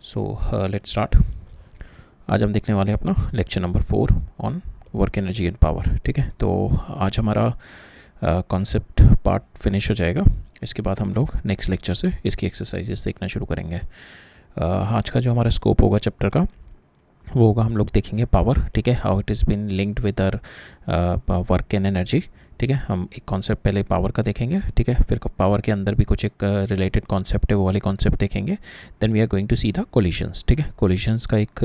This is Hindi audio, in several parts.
So let's start. आज हम देखने वाले हैं अपना lecture number 4 on work energy and power. ठीक है, तो आज हमारा कॉन्सेप्ट पार्ट फिनिश हो जाएगा। इसके बाद हम लोग नेक्स्ट लेक्चर से इसकी एक्सरसाइजेस देखना शुरू करेंगे। आज का जो हमारा स्कोप होगा चैप्टर का वो होगा, हम लोग देखेंगे पावर। ठीक है, how it is been linked with our work and energy. ठीक है, हम एक कॉन्सेप्ट पहले पावर का देखेंगे। ठीक है, फिर पावर के अंदर भी कुछ एक रिलेटेड कॉन्सेप्ट है, वो वाले कॉन्सेप्ट देखेंगे। Then we are going to see the collisions. ठीक है, कोलिशंस का एक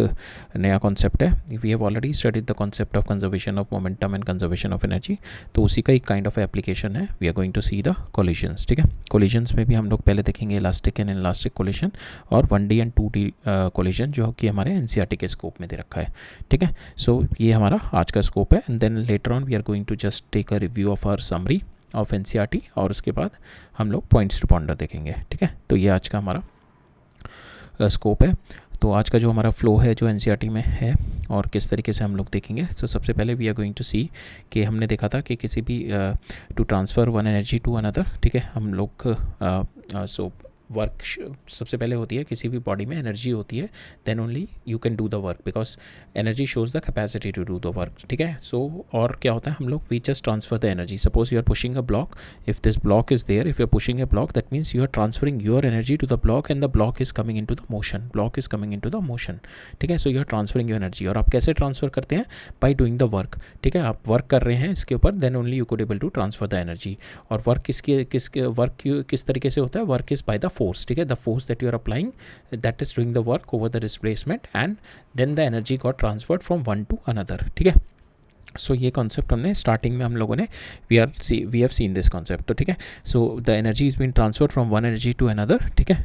नया कॉन्सेप्ट है। We have already studied the concept of conservation of momentum and conservation of energy, तो उसी का एक काइंड ऑफ एप्लीकेशन है। We are going to see the collisions. ठीक है, कोलिशंस में भी हम लोग पहले देखेंगे इलास्टिक एंड इनइलास्टिक कोलिशन और 1D एंड 2D कोलिशन, जो कि हमारे NCERT के स्कोप में दे रखा है। ठीक है, सो ये हमारा आज का स्कोप है। And then later on we are going to just take a review of our summary of NCERT, और उसके बाद हम लोग पॉइंट्स टू पॉन्डर देखेंगे। ठीक है, तो ये आज का हमारा स्कोप है। तो आज का जो हमारा फ्लो है जो NCERT में है और किस तरीके से हम लोग देखेंगे। तो सबसे पहले we are going to see कि हमने देखा था कि किसी भी to transfer one energy to another. ठीक है, हम लोग सो वर्क सबसे पहले होती है, किसी भी बॉडी में एनर्जी होती है, then only you can do the work, because energy shows the capacity to do the work. ठीक है, सो और क्या होता है, हम लोग we just transfer the energy. Suppose you are pushing a block, if this block is there, if you are pushing a block, that means you are transferring your energy to the block and the block is coming in to the motion. Block is coming in to the motion. ठीक है, so you are transferring your energy. और आप कैसे ट्रांसफर करते हैं? By doing the work. ठीक है, आप वर्क कर रहे हैं इसके ऊपर, then only you could able to transfer the energy. और वर्क किस तरीके से होता है? Work is by the force. ठीक है, the force that you are applying, that is doing the work over the displacement, and then the energy got transferred from one to another. ठीक है, सो ये कॉन्सेप्ट हमने स्टार्टिंग में हम लोगों ने we have seen this concept. तो ठीक है, so the energy is been transferred from one energy to another. ठीक है,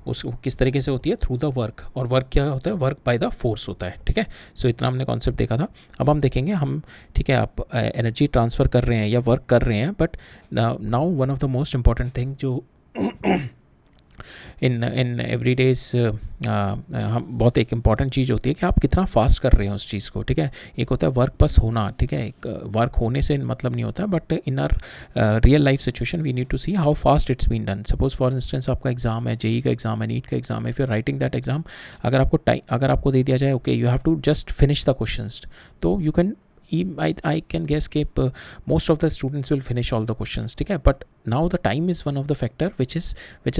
उसको किस तरीके से होती है? Through the work. और वर्क क्या होता है? वर्क बाय द फोर्स होता है। ठीक है, सो इतना हमने कॉन्सेप्ट देखा था। अब हम देखेंगे हम, ठीक है, आप एनर्जी ट्रांसफ़र कर रहे हैं या वर्क कर रहे हैं, but now one of the most important thing जो इन एवरी डेज हम बहुत एक इम्पॉर्टेंट चीज़ होती है कि आप कितना फास्ट कर रहे हैं उस चीज़ को। ठीक है, एक होता है वर्क बस होना। ठीक है, एक वर्क होने से मतलब नहीं होता, but in are real life situation we need to see how fast it's been done. Suppose for instance आपका एग्जाम है, JEE का एग्जाम है, नीट का एग्जाम है, if you are writing that exam, अगर आपको दे दिया जाए okay you have to just finish the questions, तो you can I can guess कि most of the students will finish all the questions. ठीक है, but now the time is one of the factor which is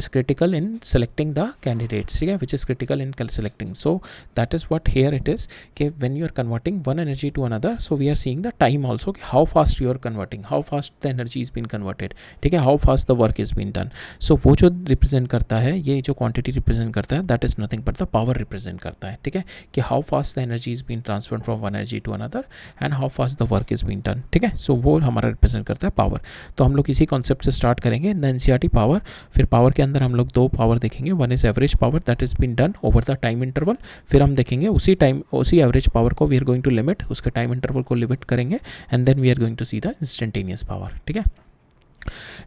critical in selecting the candidates. ठीक है, which is critical in selecting. So that is what here it is कि when you are converting one energy to another, so we are seeing the time also कि how fast you are converting, how fast the energy is being converted. ठीक है, how fast the work is being done. So वो जो represent करता है, ये जो quantity represent करता है, that is nothing but the power represent करता है। ठीक है, कि how fast the energy is being transferred from one energy to another and how fast the work is being done. ठीक है, सो वो हमारा रिप्रेजेंट करता है पावर। तो हम लोग इसी कॉन्सेप्ट से स्टार्ट करेंगे, द NCERT पावर। फिर पावर के अंदर हम लोग दो पावर देखेंगे, one is average power that is been done over the time interval. फिर हम देखेंगे उसी एवरेज पावर को we are going to limit, उसके टाइम इंटरवल को लिमिट करेंगे, and then we are going to see the instantaneous power. ठीक है,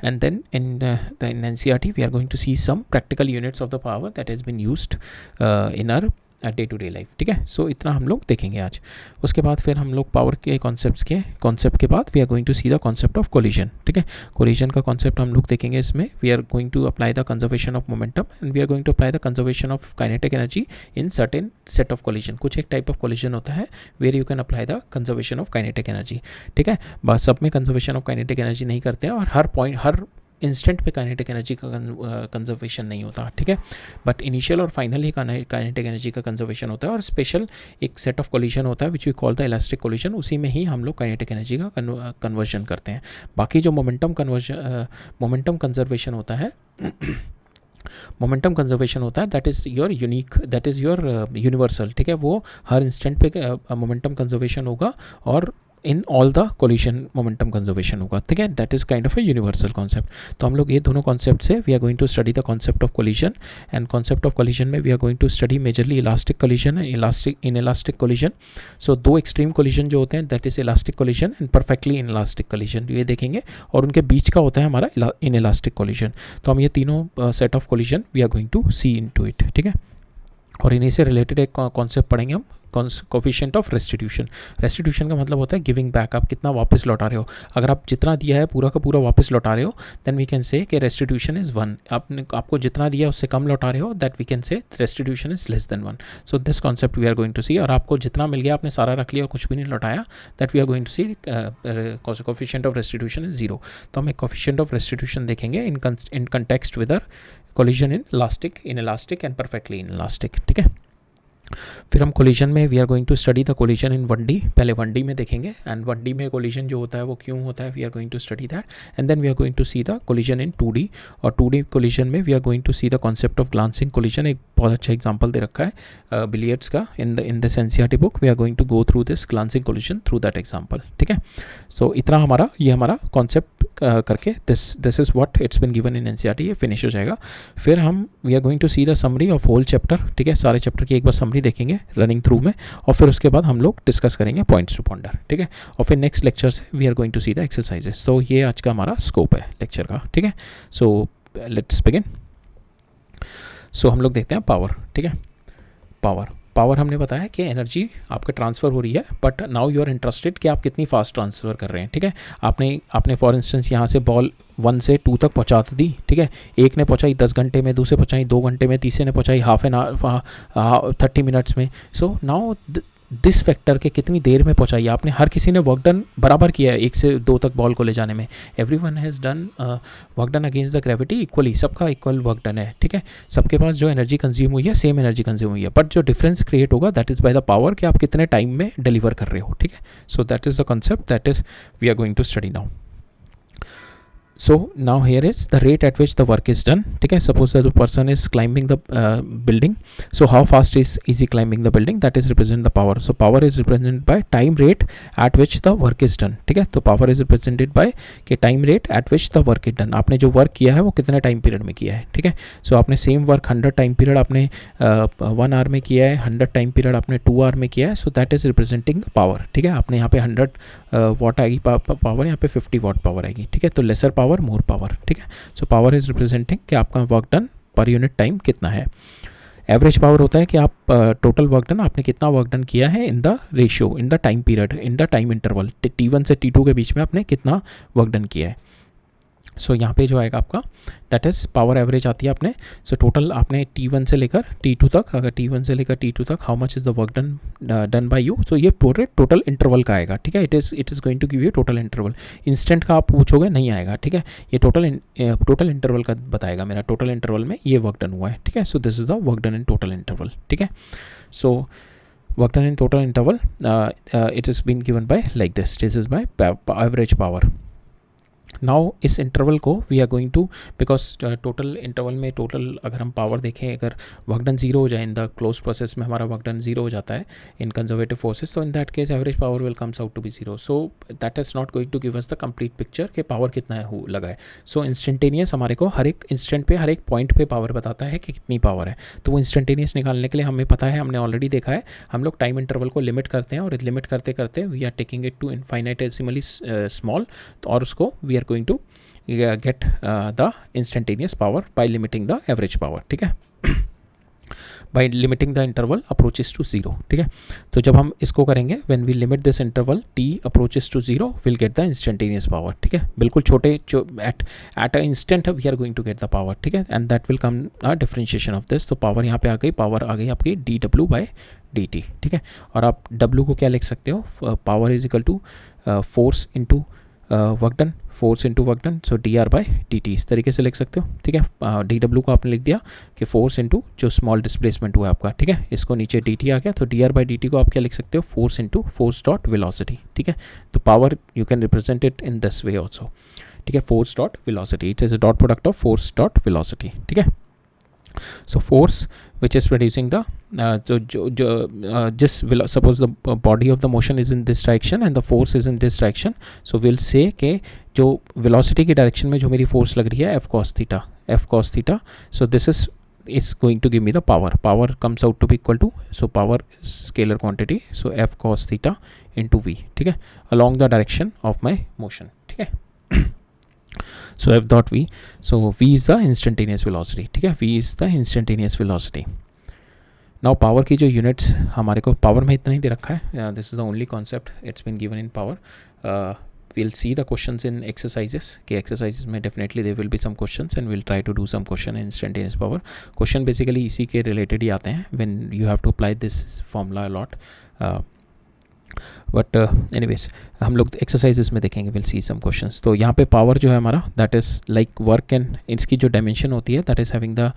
and then in NCERT we are going to see some practical units of the power that has been used in our day to day life. ठीक है, सो इतना हम लोग देखेंगे आज। उसके बाद फिर हम लोग पावर के कॉन्सेप्ट के बाद we are going to see the concept of collision. ठीक है, कोलिजन का कॉन्सेप्ट हम लोग देखेंगे। इसमें we are going to apply the conservation of momentum and we are going to apply the conservation of kinetic energy in certain set of collision. कुछ एक टाइप ऑफ कोलिजन होता है where you can apply the conservation of kinetic energy. ठीक है, बस सब में कंजर्वेशन ऑफ काइनेटिक एनर्जी नहीं करते हैं, और हर इंस्टेंट पे काइनेटिक एनर्जी का कंजर्वेशन नहीं होता। ठीक है, बट इनिशियल और फाइनल ही काइनेटिक एनर्जी का कंजर्वेशन होता है, और स्पेशल एक सेट ऑफ कोलिजन होता है which we call the elastic collision, उसी में ही हम लोग काइनेटिक एनर्जी का कन्वर्जन करते हैं। बाकी जो मोमेंटम कंजर्वेशन होता है मोमेंटम कंजर्वेशन होता है, दैट इज़ योर यूनिवर्सल। ठीक है, वो हर इंस्टेंट पे मोमेंटम कंजर्वेशन होगा और in all the collision momentum conservation होगा। ठीक है, that is kind of a universal concept. तो हम लोग ये दोनों कॉन्सेप्ट से we are going to study the concept of collision, and concept of collision में we are going to study majorly elastic collision and inelastic collision. So दो एक्सट्रीम कोलिजन जो होते हैं, that is elastic collision and perfectly inelastic collision, ये देखेंगे। और उनके बीच का होता है हमारा इनइलास्टिक कोलिजन। तो हम ये तीनों set of collision we are going to see in to it. ठीक है, और इन्हीं से रिलेटेड एक कॉन्सेप्ट पढ़ेंगे हम, कोफिशिएंट ऑफ रेस्टिट्यूशन। रेस्टिट्यूशन का मतलब होता है गिविंग बैक, आप कितना वापस लौटा रहे हो। अगर आप जितना दिया है पूरा का पूरा वापस लौटा रहे हो, देन वी कैन से कि रेस्टिट्यूशन इज़ 1। आपको जितना दिया उससे कम लौटा रहे हो, that we can say restitution is less than 1। So this concept we are going to see. और आपको जितना मिल गया आपने सारा रख लिया और कुछ भी नहीं लौटाया, that we are going to see coefficient of restitution is 0। तो हम एक कोफिशिएंट ऑफ रेस्टिट्यूशन देखेंगे in context with collision inelastic and perfectly inelastic, ठीक है। फिर हम कोलिजन में we are going to study the collision in 1D। पहले 1D में देखेंगे, एंड 1D में कोलिजन जो होता है वो क्यों होता है, we are going to study that. And then we are going to see the collision in 2D। और 2D कोलिजन में we are going to see the concept of glancing collision. एक बहुत अच्छा एग्जाम्पल दे रखा है बिलियर्ड्स का in this NCERT book. We are going to go through this glancing collision through that example, ठीक है। सो इतना हमारा कॉन्सेप्ट करके this is what it's been given in NCERT, ये फिनिश हो जाएगा। फिर हम we are going to see the summary of whole chapter, ठीक है। सारे चैप्टर की एक बार समरी देखेंगे रनिंग थ्रू में, और फिर उसके बाद हम लोग डिस्कस करेंगे पॉइंट्स टू पॉन्डर, ठीक है। और फिर नेक्स्ट लेक्चर से we are going to see the exercises. तो ये आज का हमारा स्कोप है लेक्चर का, ठीक है। So let's begin. सो हम लोग देखते हैं पावर, ठीक है। पावर हमने बताया कि एनर्जी आपका ट्रांसफ़र हो रही है, but now you are interested कि आप कितनी फास्ट ट्रांसफ़र कर रहे हैं, ठीक है। आपने फॉर इंस्टेंस यहाँ से बॉल 1 से 2 तक पहुँचा दी, ठीक है। एक ने पहुँचाई 10 घंटे में, दूसरे पहुँचाई 2 घंटे में, तीसरे ने पहुँचाई हाफ एन आवर 30 मिनट्स में। सो नाउ दिस फैक्टर के कितनी देर में पहुँचाई आपने। हर किसी ने वर्क डन बराबर किया है 1 से 2 तक बॉल को ले जाने में। Everyone has done work done against the gravity equally, सबका इक्वल वर्क डन है, ठीक है। सबके पास जो एनर्जी कंज्यूम हुई है सेम एनर्जी कंज्यूम हुई है, बट जो डिफरेंस क्रिएट होगा that is by the power, कि आप कितने टाइम में डिलीवर कर रहे हो, ठीक है। So that is the concept that is we are going to study now. So now here is the rate at which the work is done, ठीक है। Suppose that the person is climbing the building, so how fast is he climbing the building, that is represent the power. So power is represented by time rate at which the work is done, ठीक है। तो power is represented by कि time rate at which the work is done, आपने जो वर्क किया है वो कितने टाइम पीरियड में किया है, ठीक है। सो आपने सेम वर्क 100 टाइम पीरियड आपने 1 आवर में किया है, 100 टाइम पीरियड आपने 2 आवर में किया है, so that is representing the power, ठीक है। आपने यहाँ पे 100 वाट आएगी पावर, यहाँ पे 50 वाट पावर आएगी, ठीक है। तो लेसर पावर मोर पावर, ठीक है। सो पावर इज रिप्रेजेंटिंग कि आपका work done per unit time कितना है। एवरेज पावर होता है कि आप टोटल वर्क डन आपने कितना वर्क डन किया है in the ratio, in the time period, in the time interval, T1 से T2 के बीच में आपने कितना वर्क डन किया है। सो यहाँ पे जो आएगा आपका दैट इज़ पावर एवरेज आती है आपने। सो टोटल आपने T1 से लेकर T2 तक, अगर T1 से लेकर T2 तक how much is the work done by you, तो ये पूरे टोटल इंटरवल का आएगा, ठीक है। It is going to give you total interval. Instant का आप पूछोगे नहीं आएगा, ठीक है। ये टोटल इंटरवल का बताएगा, मेरा टोटल इंटरवल में ये वर्क डन हुआ है, ठीक है। So this is the work done in total interval, ठीक है। So work done in total interval it is been given by like this is by average power. Now इस इंटरवल को we are going to, because total interval में टोटल अगर हम पावर देखें, अगर वर्क डन 0 हो जाए इन द क्लोज प्रोसेस में, हमारा वर्क डन 0 हो जाता है इन कंजर्वेटिव फोर्सेस, तो in that case average power will comes out to be 0। So that is not going to give us the complete picture कि पावर कितना है लगा है। सो इंस्टेंटेनियस हमारे को हर एक इंस्टेंट पे, हर एक पॉइंट पे पावर बताता है कि कितनी पावर है। तो वो इंस्टेंटेनियस निकालने के लिए हमें पता है, हमने ऑलरेडी देखा है, हम लोग टाइम इंटरवल को लिमिट करते हैं, और लिमिट करते करते we are taking it to infinitesimally small, और उसको we are going to get the instantaneous power by limiting the average power, ठीक है। by limiting the interval approaches to 0, ठीक है। तो जब हम इसको करेंगे, when we limit this interval t approaches to 0, we'll get the instantaneous power, ठीक है। बिल्कुल छोटे at an instant we are going to get the power, ठीक है। and that will come a differentiation of this। तो पावर यहाँ पे आ गई, पावर आ गई आपकी dw by dt, ठीक है। और आप w को क्या लिख सकते हो, power is equal to force into work done, force into work done, so D R by D T, इस तरीके से लिख सकते हो, ठीक है। डी डब्ल्यू को आपने लिख दिया कि फोर्स इंटू जो स्मॉल डिस्प्लेसमेंट हुआ आपका, ठीक है। इसको नीचे डी टी आ गया, तो D R by D T को आप क्या लिख सकते हो, force into force dot velocity, ठीक है। तो power you can represent it in this way also, ठीक है। Force dot velocity, it is a dot product of force dot velocity, ठीक है। So force which is producing the just will suppose the body of the motion is in this direction and the force is in this direction, so we'll say कि जो velocity की direction में जो मेरी force लग रही है f cos theta, so this is going to give me the power comes out to be equal to, so power is scalar quantity, so f cos theta into v, ठीक है, along the direction of my motion, ठीक है। So f dot v, so v is the instantaneous velocity, ठीक है। v is the instantaneous velocity. Now power की जो यूनिट्स हमारे को पावर में इतना ही दे रखा है, this is the only concept it's been given in power. We'll see the questions in exercises कि exercises में definitely there will be some questions and we'll try to do some question in instantaneous power. Question basically इसी के related ही आते हैं when you have to apply this formula a lot. But anyways हम लोग एक्सरसाइजेस में देखेंगे, विल सी सम क्वेश्चंस. तो यहाँ पे पावर जो है हमारा that is like work and इसकी जो डायमेंशन होती है that is having the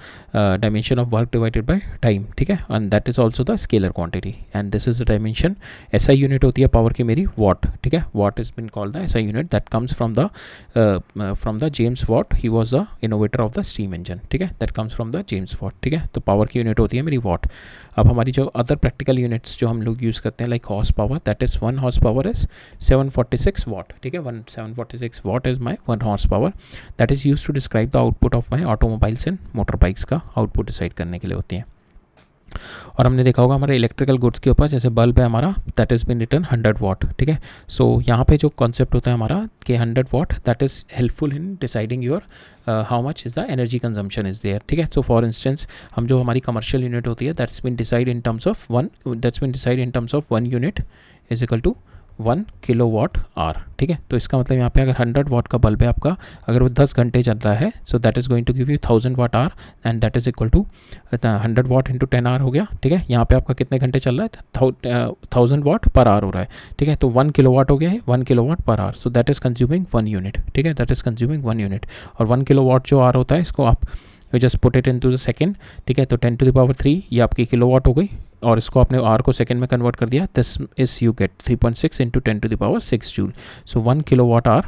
dimension of work divided by time, ठीक है, and that is also the scalar quantity and this is the dimension. SI unit होती है पावर की मेरी वॉट, ठीक है, what is been called the SI unit that comes from the James Watt, he was the innovator of the steam engine, ठीक है, that comes from the James Watt, ठीक है. तो पावर की यूनिट होती है मेरी वॉट. अब हमारी जो अदर प्रैक्टिकल यूनिट्स जो हम लोग यूज़ करते हैं like horse power, that is 1 horse power is 746 watt, ठीक है, 746 watt is my 1 horse power that is used to describe the output of my automobiles and motor bikes का आउटपुट डिसाइड करने के लिए होती हैं. और हमने देखा होगा हमारे इलेक्ट्रिकल गुड्स के ऊपर जैसे बल्ब है हमारा दैट इज़ बिन रिटर्न 100 वाट, ठीक है. सो यहाँ पे जो कॉन्सेप्ट होता है हमारा कि 100 watt that is helpful in deciding your how much is the energy consumption is there, ठीक है. सो फॉर इंस्टेंस हम जो हमारी कमर्शियल यूनिट होती है that's been decide in terms of 1 unit is equal to 1 kilowatt hour, ठीक है. तो इसका मतलब यहाँ पे अगर 100 वाट का बल्ब है आपका, अगर वो 10 घंटे चल रहा है so that is going to give you 1000 watt hour and that is equal to 100 watt into 10 hour हो गया, ठीक है. यहाँ पे आपका कितने घंटे चल रहा है, 1000 वाट पर आवर हो रहा है, ठीक है. तो 1 किलोवाट हो गया है, 1 kilowatt per hour, so that is consuming 1 unit, ठीक है, दैट इज़ कंज्यूमिंग 1 यूनिट. और 1 किलोवाट जो आवर होता है इसको आप just put it into the second, ठीक है. तो 10 टू द पावर 3 ये आपकी किलोवाट हो गई और इसको आपने आर को सेकंड में कन्वर्ट कर दिया, this is you get 3.6 into 10 to the power 6 joule. So 1 kilowatt hour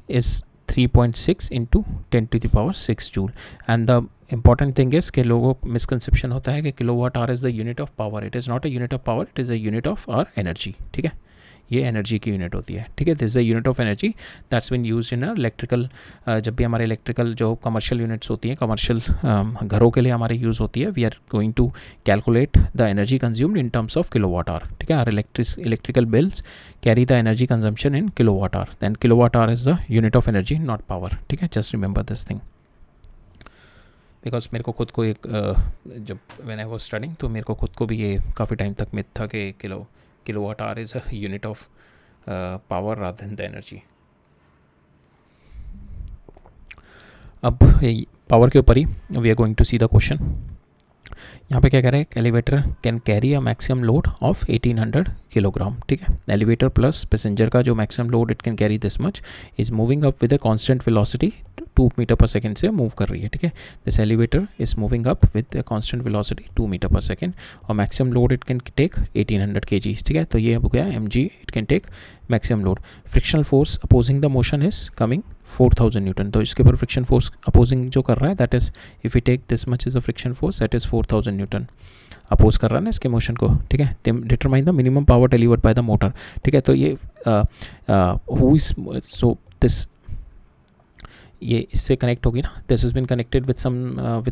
is 3.6 into 10 to the power 6 joule. And the important thing is कि लोगों को मिसकंसेप्शन होता है कि kilowatt hour is the unit of power. It is not a unit of power, it is a unit of hour energy, ठीक है. ये एनर्जी की यूनिट होती है, ठीक है. This is the unit of energy that's been used in electrical. जब भी हमारे इलेक्ट्रिकल जो कमर्शियल यूनिट्स होती हैं, कमर्शियल घरों के लिए हमारे यूज़ होती है, we are going to calculate the energy consumed in terms of kilowatt hour, ठीक है. Our electrical bills carry the energy consumption in kilowatt hour, then kilowatt hour is the unit of energy not power, ठीक है. Just remember this thing because मेरे को खुद को एक जब व्हेन आई वाज स्टडिंग तो मेरे को खुद को भी ये काफ़ी टाइम तक मिथ था कि kilowatt hour is a unit of power rather than the energy. अब पावर के ऊपर ही we are going to see the question. यहाँ पे क्या कह रहे हैं, elevator can carry a maximum load of 1800 kilogram, ठीक है. एलिवेटर प्लस पैसेंजर का जो maximum load it can carry this much is moving up with a constant velocity 2 metre per second से मूव कर रही है, ठीक है. This elevator is moving up with a constant velocity 2 metre per second और maximum load it can take 1800 kgs, ठीक है. तो ये हो गया mg, it can take maximum load. Frictional force opposing the motion is coming 4000 newton. तो इसके ऊपर फ्रिक्शन फोर्स अपोजिंग जो कर रहा है that is if you take this much is the friction force that is 4000 newton oppose कर रहा है ना इसके मोशन को, ठीक है. Determine the minimum power delivered by the motor, ठीक है. तो ये हु इज सो दिस ये इससे कनेक्ट होगी ना, this is been connected with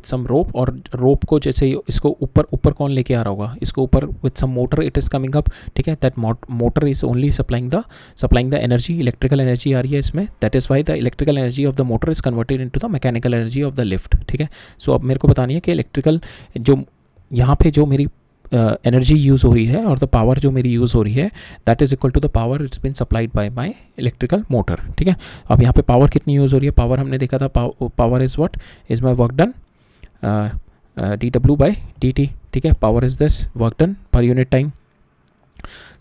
some rope और रोप को जैसे इसको ऊपर कौन लेके आ रहा होगा, इसको ऊपर with some motor it is coming up, ठीक है. That motor is only supplying the energy, electrical energy आ रही है इसमें. That is why the electrical energy of the motor is converted into the mechanical energy of the lift, ठीक है. सो अब मेरे को बतानी है कि इलेक्ट्रिकल जो यहाँ पे जो मेरी एनर्जी यूज़ हो रही है और द पावर जो मेरी यूज़ हो रही है that is equal to the power it's been supplied by my electrical motor, ठीक है. अब यहाँ पे पावर कितनी यूज़ हो रही है, पावर हमने देखा था power is what is my work done dw by dt, ठीक है. Power is this work done per unit time.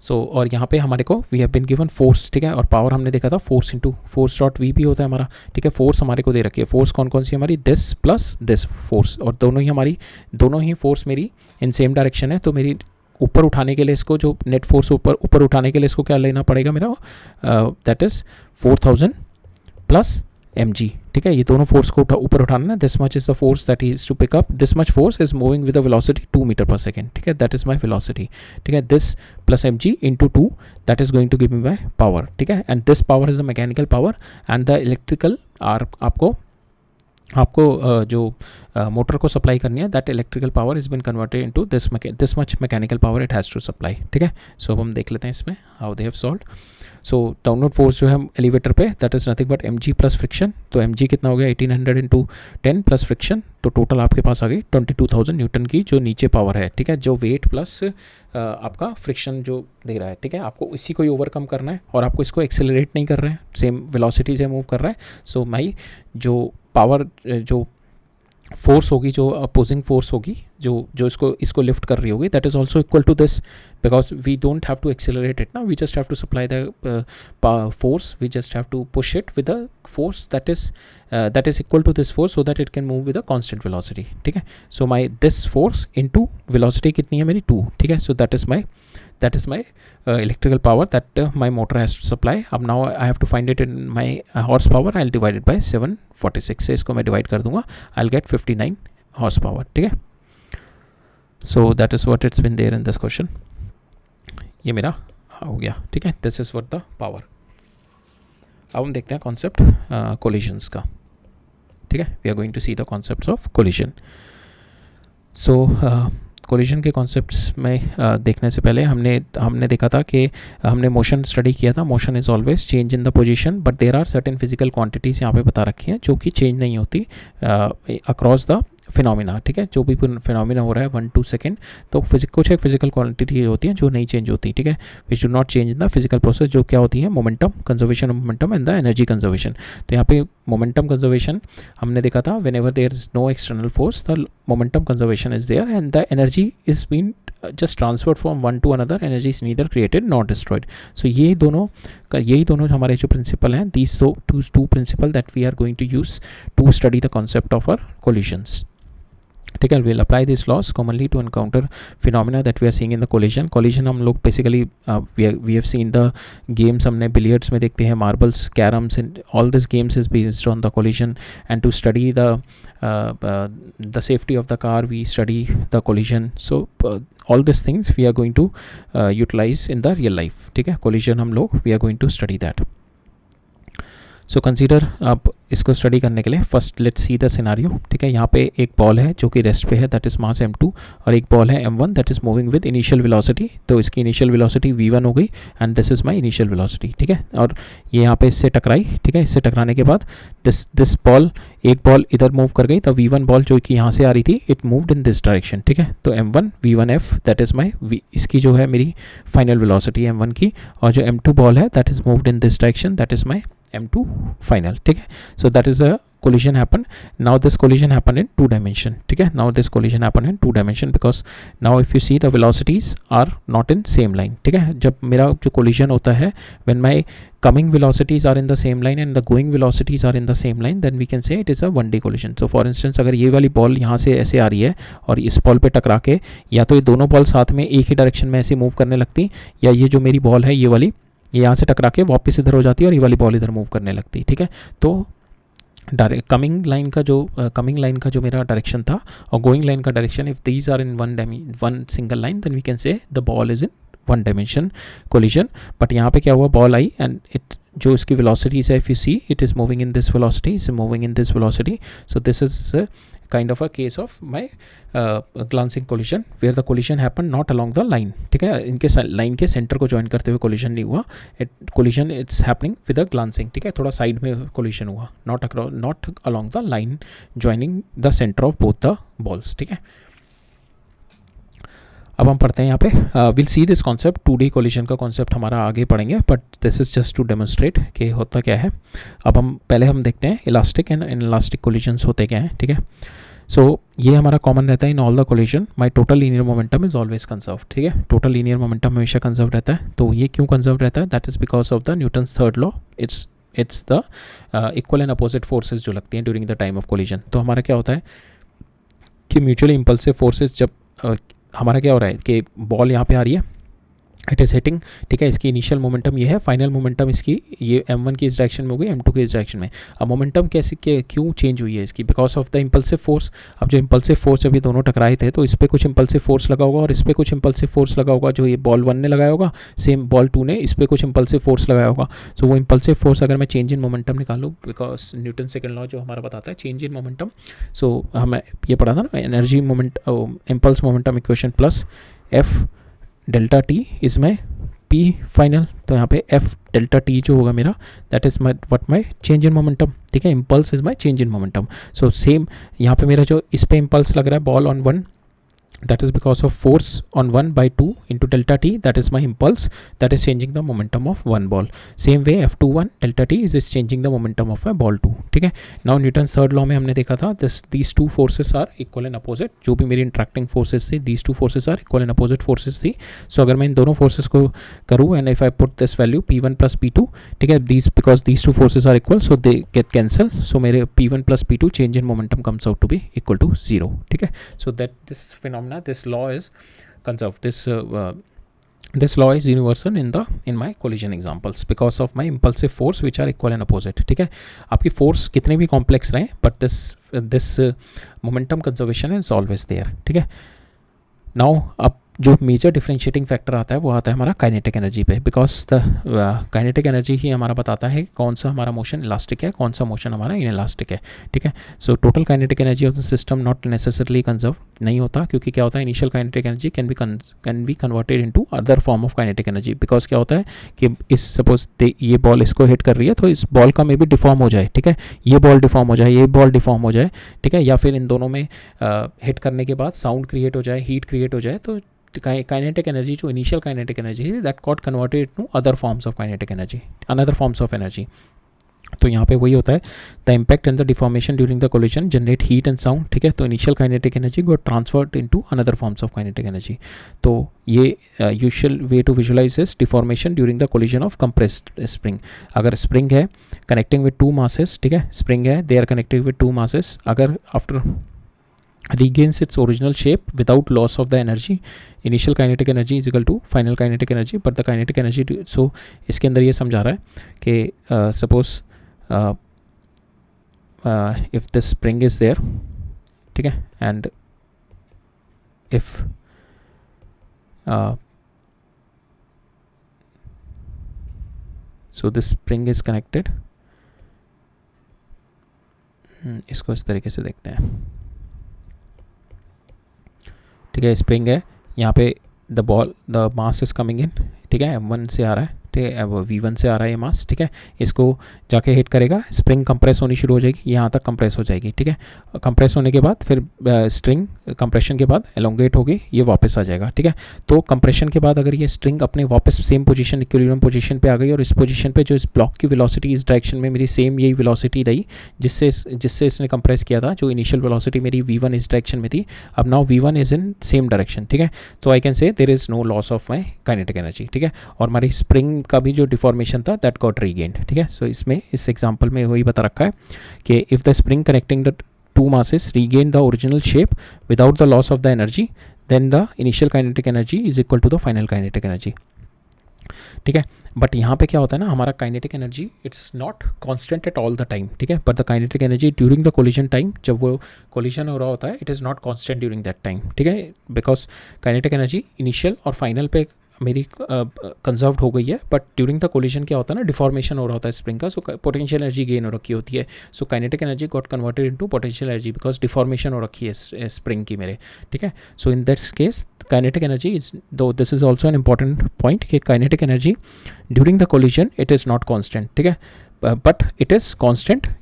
So और यहाँ पे हमारे को we have been given force, ठीक है. और पावर हमने देखा था force into force dot V भी होता है हमारा, ठीक है. फोर्स हमारे को दे रखी है, फोर्स कौन कौन सी हमारी, दिस प्लस दिस फोर्स, और दोनों ही फोर्स मेरी इन सेम डायरेक्शन है. तो मेरी ऊपर उठाने के लिए इसको जो नेट फोर्स ऊपर उठाने के लिए इसको क्या लेना पड़ेगा मेरा, दैट इज़ 4000 प्लस mg, ठीक है. ये दोनों फोर्स को ऊपर उठाना है. This much is the force that is to pick up, this much force is moving with a velocity 2 metre per second, ठीक है. दैट इज माय वेलोसिटी, ठीक है. This plus mg into 2 that is going to give me my power, ठीक है. And this power is the mechanical power and the electrical are आपको आपको जो मोटर को सप्लाई करनी है, that electrical power is been converted into this much mechanical power it has to supply, ठीक है। सो अब हम देख लेते हैं इसमें how they have solved. So download force जो है एलिवेटर पे, that is nothing but mg plus friction. तो mg कितना हो गया 1800 इंटू 10 प्लस फ्रिक्शन, तो टोटल आपके पास आ गई 22,000 न्यूटन की जो नीचे पावर है, ठीक है, जो वेट प्लस आपका फ्रिक्शन जो दे रहा है, ठीक है। आपको इसी को ही ओवरकम करना है और आपको इसको एक्सेलरेट नहीं कर रहे हैं, सेम वेलोसिटी से मूव कर रहा है। सो माई जो पावर जो फोर्स होगी, जो अपोजिंग फोर्स होगी, जो जो इसको लिफ्ट कर रही होगी, that is also equal to this, because we don't have to accelerate it ना, we just have to supply the force, we just have to push it with a force that is equal to this force, so that it can move with a constant velocity, ठीक है। So my this force into velocity कितनी है मेरी 2, ठीक है। So that is my electrical power that my motor has to supply. अब now I have to find it in my horsepower. I'll divide it by 746 से इसको मैं डिवाइड कर दूंगा, I'll get 59 horsepower, ठीक है। So that is what it's been there in this question. ये मेरा हो गया, ठीक है। This is what the power. अब हम देखते हैं कॉन्सेप्ट collisions का, ठीक है। We are going to see the concepts of collision. So collision के कॉन्सेप्ट्स में देखने से पहले हमने देखा था कि हमने मोशन स्टडी किया था। Motion is always change in the position, but there are certain physical quantities यहाँ पे बता रखी हैं जो कि चेंज नहीं होती अक्रॉस द फिनोमिना, ठीक है। जो भी फिनोमिना हो रहा है 1-2 सेकेंड, तो कुछ एक फिजिकल क्वांटिटी होती है जो नहीं चेंज होती, ठीक है, which do not change in the physical process, जो क्या होती है momentum, conservation of momentum and the energy conservation. तो यहाँ पे मोमेंटम कंजर्वेशन हमने देखा था, whenever there is no external force the momentum conservation is there and the energy is been just transferred from one to another, energy is neither created nor destroyed. So यही दोनों हमारे जो प्रिंसिपल हैं, these two principle that we are going to use to study the concept of our collisions, ठीक है। we'll apply these laws commonly to encounter phenomena that we are seeing in the collision हम लोग basically we have seen the games, हमने billiards में देखते हैं, marbles, caroms, and all these games is based on the collision, and to study the safety of the car we study the collision. So all these things we are going to utilize in the real life, ठीक है। collision हम लोग we are going to study that. So consider, आप इसको स्टडी करने के लिए first let's see the scenario, ठीक है। यहाँ पे एक बॉल है जो कि रेस्ट पे है, दैट इज़ मास m2, और एक बॉल है m1 that is moving with initial velocity. तो इसकी इनिशियल वेलोसिटी v1 हो गई and this is my initial velocity, ठीक है। और ये यहाँ पे इससे टकराई, ठीक है। इससे टकराने के बाद दिस बॉल, एक बॉल इधर मूव कर गई, तो v1 बॉल जो कि यहाँ से आ रही थी, it moved in this direction, ठीक है। तो m1 v1f दैट इज़ माई इसकी जो है मेरी फाइनल वेलोसिटी m1 की, और जो m2 बॉल है that is moved in this direction, that is my m2 final, ठीक है। so that is a collision happen. Now this collision happened in 2 dimension, ठीक है। now this collision happened in 2 dimension because now if you see the velocities are not in same line, ठीक है। जब मेरा जो collision होता है, when my coming velocities are in the same line and the going velocities are in the same line, then we can say it is a one day collision. so for instance अगर ये वाली बॉल यहाँ से ऐसे आ रही है और इस बॉल पे टकरा के, या तो ये दोनों बॉल साथ में एक ही डायरेक्शन में ऐसे मूव करने लगती, या ये जो मेरी बॉल है ये वाली, ये यहाँ से टकरा के वापस इधर हो जाती है और ये वाली बॉल इधर मूव करने लगती, ठीक है। तो कमिंग लाइन का जो मेरा डायरेक्शन था और गोइंग लाइन का direction, if these are in one single line, then we can say the ball is in one dimension collision. But यहाँ पे क्या हुआ, बॉल आई एंड इट जो इसकी वेलोसिटीज है, if you see it is moving in this velocity, is moving in this velocity. So this is kind of a case of my glancing collision where the collision happened not along the line, ठीक है। इनके लाइन के सेंटर को ज्वाइन करते हुए collision नहीं हुआ, collision it's happening with a glancing, ठीक है। थोड़ा साइड में collision हुआ, not along the line joining the center of both the balls, ठीक है। अब हम पढ़ते हैं यहाँ पे, will see this concept 2D collision का कॉन्सेप्ट हमारा आगे पढ़ेंगे, but this is just to demonstrate कि होता क्या है। अब हम देखते हैं इलास्टिक एंड इनइलास्टिक कोलिजन्स होते क्या हैं, ठीक है। सो ये हमारा कॉमन रहता है इन all the collision, my total linear momentum is always conserve, ठीक है। टोटल लीनियर मोमेंटम हमेशा कंजर्व रहता है। तो ये क्यों कंजर्व रहता है, that is because of the Newton's third law, it's the equal and opposite forces जो लगती हैं during the time of collision. तो हमारा क्या होता है कि म्यूचुअली इंपल्सिव फोर्सेज, जब हमारा क्या हो रहा है कि बॉल यहाँ पे आ रही है इट इज़ हिटिंग, ठीक है। इसकी इनिशियल मोमेंटम ये है, फाइनल मोमेंटम इसकी ये m1 की इस डायरेक्शन में होगी, m2 की इस डायरेक्शन में। अब मोमेंटम कैसे क्यों चेंज हुई है इसकी? Because of the impulsive force. अब जो इम्पल्सिव फोर्स अभी दोनों टकराए थे तो इस पर कुछ इम्पल्सिव फोर्स लगा होगा और इस पर कुछ इम्पल्सिव फोर्स लगा होगा, जो ये बॉल 1 ने लगाया होगा, सेम बॉल 2 ने इस पर कुछ इम्पल्सिव फोर्स लगाया होगा। सो वो इम्पल्सिव फोर्स अगर मैं चेंज इन मोमेंटम निकालूँ, बिकॉज न्यूटन सेकंड लॉ जो हमारा बताता है चेंज इन मोमेंटम, सो हमें ये पढ़ा था ना, energy moment impulse momentum equation plus F delta T is my P final. तो यहाँ पे एफ डेल्टा टी जो होगा मेरा, that is my what my change in momentum, ठीक है। Impulse is my change in momentum. So same यहाँ पे मेरा जो इस पे इम्पल्स लग रहा है ball on 1, that is because of force on 1 by 2 into delta t, that is my impulse that is changing the momentum of one ball. Same way f21 delta t is changing the momentum of a ball 2, ठीक है। now Newton's third law में हमने देखा था these two forces are equal and opposite, जो भी मेरी इंट्रैक्टिंग फोर्सेस थी these two forces are equal and opposite forces थी। so अगर मैं इन दोनों फोर्सेस को करूँ and if I put this value p1 plus p2, ठीक है, because these two forces are equal so they get cancel, so मेरे p1 plus p2 change in momentum comes out to be equal to 0, ठीक है। so that this phenomenon, this law is conserved, this law is universal in my collision examples because of my impulsive force which are equal and opposite, ठीक है। आपकी फोर्स कितने भी कॉम्प्लेक्स रहे but this momentum conservation is always there, ठीक है। now अब जो मेजर डिफरेंशिएटिंग फैक्टर आता है वो आता है हमारा काइनेटिक एनर्जी पे, बिकॉज द काइनेटिक एनर्जी ही हमारा बताता है कौन सा हमारा मोशन इलास्टिक है, कौन सा मोशन हमारा इनइलास्टिक है, ठीक है। So total kinetic energy of the system not necessarily conserve नहीं होता, क्योंकि क्या होता है initial kinetic energy can be converted into other form of kinetic energy, because क्या होता है कि इस सपोज ये बॉल इसको हिट कर रही है तो इस बॉल का मे भी डिफॉर्म हो जाए, ठीक है, ये बॉल डिफॉर्म हो जाए, ये बॉल डिफॉर्म हो जाए, ठीक है, या फिर इन दोनों में हिट करने के बाद साउंड क्रिएट हो जाए, हीट क्रिएट हो जाए, तो काइनेटिक एनर्जी जो इनिशियल काइनेटिक एनर्जी है that got converted to other forms of kinetic energy, another forms of energy. तो यहाँ पे वही होता है, the impact and the deformation during the collision generate heat and sound, ठीक है। तो initial kinetic energy got transferred into another forms of kinetic energy. तो ये usual way to visualise is deformation during the collision of compressed spring. अगर स्प्रिंग है कनेक्टिंग विद टू मासेस, ठीक है, स्प्रिंग है they are connected with two masses, अगर after regains its original shape without loss of the energy, initial kinetic energy is equal to final kinetic energy, but the kinetic energy so इसके अंदर ये समझा रहा है कि suppose if the spring is there, ठीक है, and if so this spring is connected, इसको इस तरीके से देखते हैं, ठीक है। स्प्रिंग है यहाँ पे, द मास इज कमिंग इन, ठीक है, m1 से आ रहा है, ठीक है, अब v1 से आ रहा है ये मास, ठीक है, इसको जाके हिट करेगा, स्प्रिंग कंप्रेस होनी शुरू हो जाएगी, यहाँ तक कंप्रेस हो जाएगी, ठीक है। कंप्रेस होने के बाद फिर स्ट्रिंग कंप्रेशन के बाद एलोंगेट होगी, ये वापस आ जाएगा, ठीक है। तो कंप्रेशन के बाद अगर ये स्ट्रिंग अपने वापस सेम पोजीशन, इक्विलिब्रियम पोजीशन पे आ गई और इस पोजीशन पे जो इस ब्लॉक की वेलोसिटी इस डायरेक्शन में मेरी सेम यही वेलोसिटी रही जिससे इसने कंप्रेस किया था, जो इनिशियल वेलोसिटी मेरी v1 इस डायरेक्शन में थी, अब now v1 is in same direction, ठीक है। तो I can say there is no loss of my kinetic energy, ठीक है। और हमारी स्प्रिंग का भी जो डिफॉर्मेशन था दैट गॉट रीगेन्ड, ठीक है। सो इसमें इस एग्जांपल में वही बता रखा है कि if the spring connecting the two masses regain the original shape without the loss of the energy, then the initial kinetic energy is equal to the final kinetic energy, ठीक है। बट यहाँ पे क्या होता है ना, हमारा kinetic energy it's not constant at all the time, ठीक है, but the kinetic energy during the collision time, जब वो कोलिजन हो रहा होता है, it is not constant during that time, ठीक है, बिकॉज काइनेटिक एनर्जी इनिशियल और फाइनल पे मेरी कंजर्व्ड हो गई है, बट ड्यूरिंग द कोलिजन क्या होता है ना, डिफॉर्मेशन हो रहा होता है स्प्रिंग का, सो पोटेंशियल एनर्जी गेन हो रखी होती है, so kinetic energy got converted into potential energy because deformation हो रखी है स्प्रिंग की मेरे, ठीक है। So in that case kinetic energy is, though this is also an important point कि kinetic energy during the collision it is not constant, ठीक है, बट इट इज़ कॉन्स्टेंट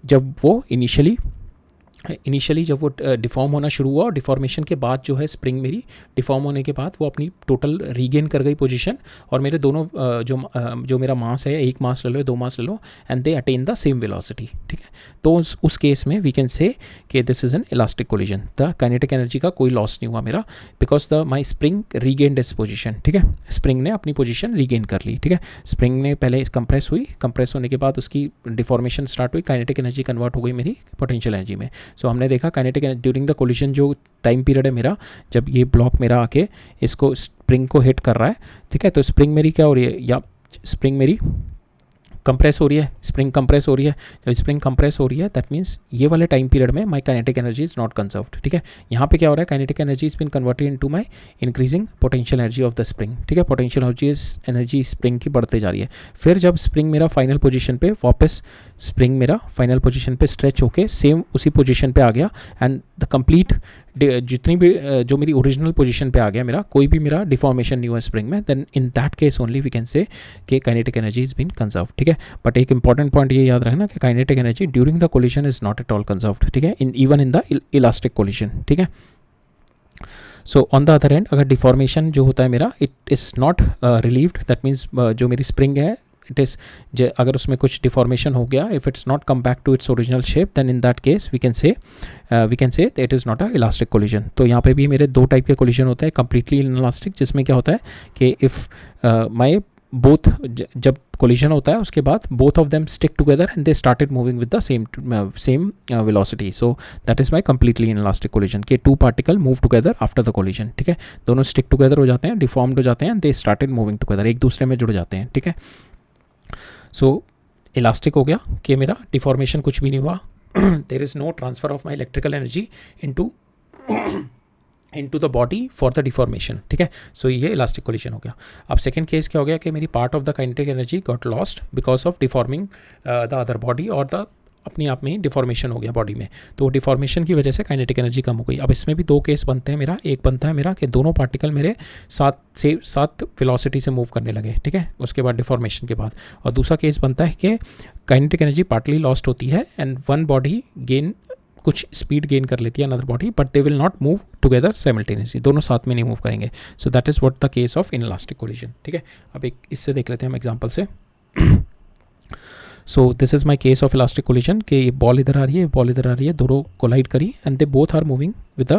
जब वो इनिशियली जब वो डिफॉर्म होना शुरू हुआ, और डिफॉर्मेशन के बाद जो है स्प्रिंग मेरी डिफॉर्म होने के बाद वो अपनी टोटल रीगेन कर गई पोजीशन, और मेरे दोनों जो मेरा मास है, एक मास ले लो, दो मास ले लो, and they attain the same velocity, ठीक है। तो उस केस में वी कैन से कि this is an elastic collision, the kinetic energy का कोई लॉस नहीं हुआ मेरा, because the my spring regained इस पोजिशन, ठीक है, स्प्रिंग ने अपनी पोजिशन रीगेन कर ली, ठीक है। स्प्रिंग ने पहले कंप्रेस हुई, कंप्रेस होने के बाद उसकी डिफॉर्मेशन स्टार्ट हुई, काइनेटिक एनर्जी कन्वर्ट हो गई मेरी पोटेंशियल एनर्जी में। सो हमने देखा काइनेटिक ड्यूरिंग द कोलिजन जो टाइम पीरियड है मेरा, जब ये ब्लॉक मेरा आके इसको स्प्रिंग को हिट कर रहा है, ठीक है। तो स्प्रिंग मेरी क्या हो रही है, या स्प्रिंग मेरी कंप्रेस हो रही है, स्प्रिंग कंप्रेस हो रही है। जब स्प्रिंग कंप्रेस हो रही है दैट मीन्स ये वाले टाइम पीरियड में my kinetic energy is not conserved, ठीक है। यहाँ पे क्या हो रहा है, kinetic energy is been converted into my increasing potential energy of the spring, ठीक है। पोटेंशियल एनर्जी स्प्रिंग की बढ़ते जा रही है। फिर जब स्प्रिंग मेरा फाइनल पोजीशन पे वापस, स्प्रिंग मेरा फाइनल पोजीशन पे स्ट्रेच होके सेम उसी पोजीशन पे आ गया, एंड द कंप्लीट जितनी भी जो मेरी ओरिजिनल पोजीशन पे आ गया मेरा, कोई भी मेरा डिफॉर्मेशन नहीं हुआ स्प्रिंग में, then in that case only we can say कि kinetic energy is been conserve, ठीक है। बट एक इंपॉर्टेंट पॉइंट ये याद रखना कि kinetic energy during the collision is not at all conserved, ठीक है, even in the elastic collision, ठीक है। So on the other and अगर डिफॉर्मेशन जो होता है मेरा it is not relieved, that means जो मेरी स्प्रिंग है इट इज़, अगर उसमें कुछ डिफॉर्मेशन हो गया, if it's not come back to its original shape, then in that case we can say it is not a elastic collision. तो यहाँ पे भी मेरे दो टाइप के कोलिजन होते हैं, कंप्लीटली इलास्टिक, जिसमें क्या होता है कि इफ़ माई बोथ, जब कोलिजन होता है उसके बाद both of them stick together and they started moving with the same velocity, so that is my completely elastic collision के two particle move together after the collision, ठीक है। दोनों स्टिक टुगेदर हो जाते हैं, डिफॉर्म्ड हो जाते हैं, दे स्टार्टेड मूविंग टुगेदर, एक दूसरे में जुड़ जाते हैं, ठीक है। सो इलास्टिक हो गया कि मेरा डिफॉर्मेशन कुछ भी नहीं हुआ, there is no transfer of my electrical energy into the body for the deformation, ठीक है। सो ये इलास्टिक कोलिजन हो गया। अब सेकंड केस क्या हो गया कि मेरी part of the kinetic energy got lost because of deforming the other body, और द अपने आप में ही डिफॉर्मेशन हो गया बॉडी में, तो डिफॉर्मेशन की वजह से काइनेटिक एनर्जी कम हो गई। अब इसमें भी दो केस बनते हैं मेरा, एक बनता है मेरा कि दोनों पार्टिकल मेरे साथ वेलोसिटी से मूव करने लगे, ठीक है, उसके बाद डिफॉर्मेशन के बाद, और दूसरा केस बनता है कि काइनेटिक एनर्जी पार्टली लॉस्ट होती है एंड वन बॉडी गेन, कुछ स्पीड गेन कर लेती है another body, but they will not move together simultaneously, दोनों साथ में नहीं मूव करेंगे। सो that is what the case of inelastic collision, ठीक है। अब एक इससे देख लेते हैं हम एग्जांपल से। सो this is my case of elastic collision कि ये बॉल इधर आ रही है, बॉल इधर आ रही है, दोनों कोलाइड करी and they both are moving with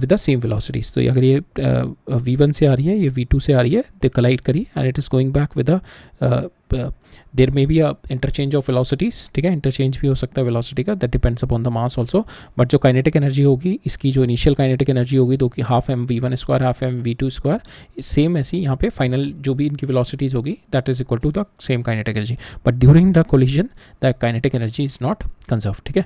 the same velocities. तो अगर ये v1 से आ रही है, ये v2 से आ रही है, दे कोलाइड करी and it is going back with there may be interchange of velocities, ठीक है, इंटरचेंज भी हो सकता है वेलोसिटी का, that depends upon the mass also. But जो काइनेटिक एनर्जी होगी, इसकी जो इनिशियल काइनेटिक एनर्जी होगी, तो कि half M v1 square half M v2 square, same ऐसी यहाँ पे फाइनल जो भी इनकी वेलोसिटीज़ होगी that is equal to the same kinetic energy, but during the collision the kinetic energy is not conserve, ठीक है।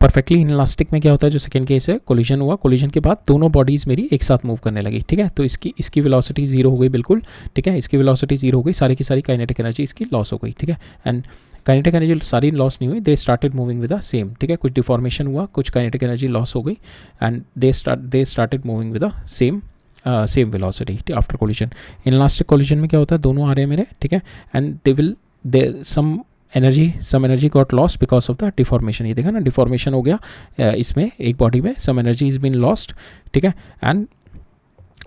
परफेक्टली इनइलास्टिक में क्या होता है, जो सेकंड केस है, कोलिजन हुआ, कोलिजन के बाद दोनों बॉडीज़ मेरी एक साथ मूव करने लगी, ठीक है। तो इसकी वेलोसिटी जीरो हो गई बिल्कुल, ठीक है, इसकी वेलोसिटी जीरो हो गई, सारी की सारी काइनेटिक एनर्जी इसकी लॉस हो गई, ठीक है। एंड काइनेटिक एनर्जी सारी लॉस नहीं हुई, दे started moving with the same, ठीक है, कुछ डिफॉर्मेशन हुआ, कुछ काइनेटिक एनर्जी लॉस हो गई and they started moving with the same velocity after collision. Inelastic collision में क्या होता है, दोनों आ रहे हैं मेरे, ठीक है, and some energy got lost because of the deformation. ये देखा ना, डिफॉर्मेशन हो गया इसमें, एक बॉडी में some energy is been lost, ठीक है, and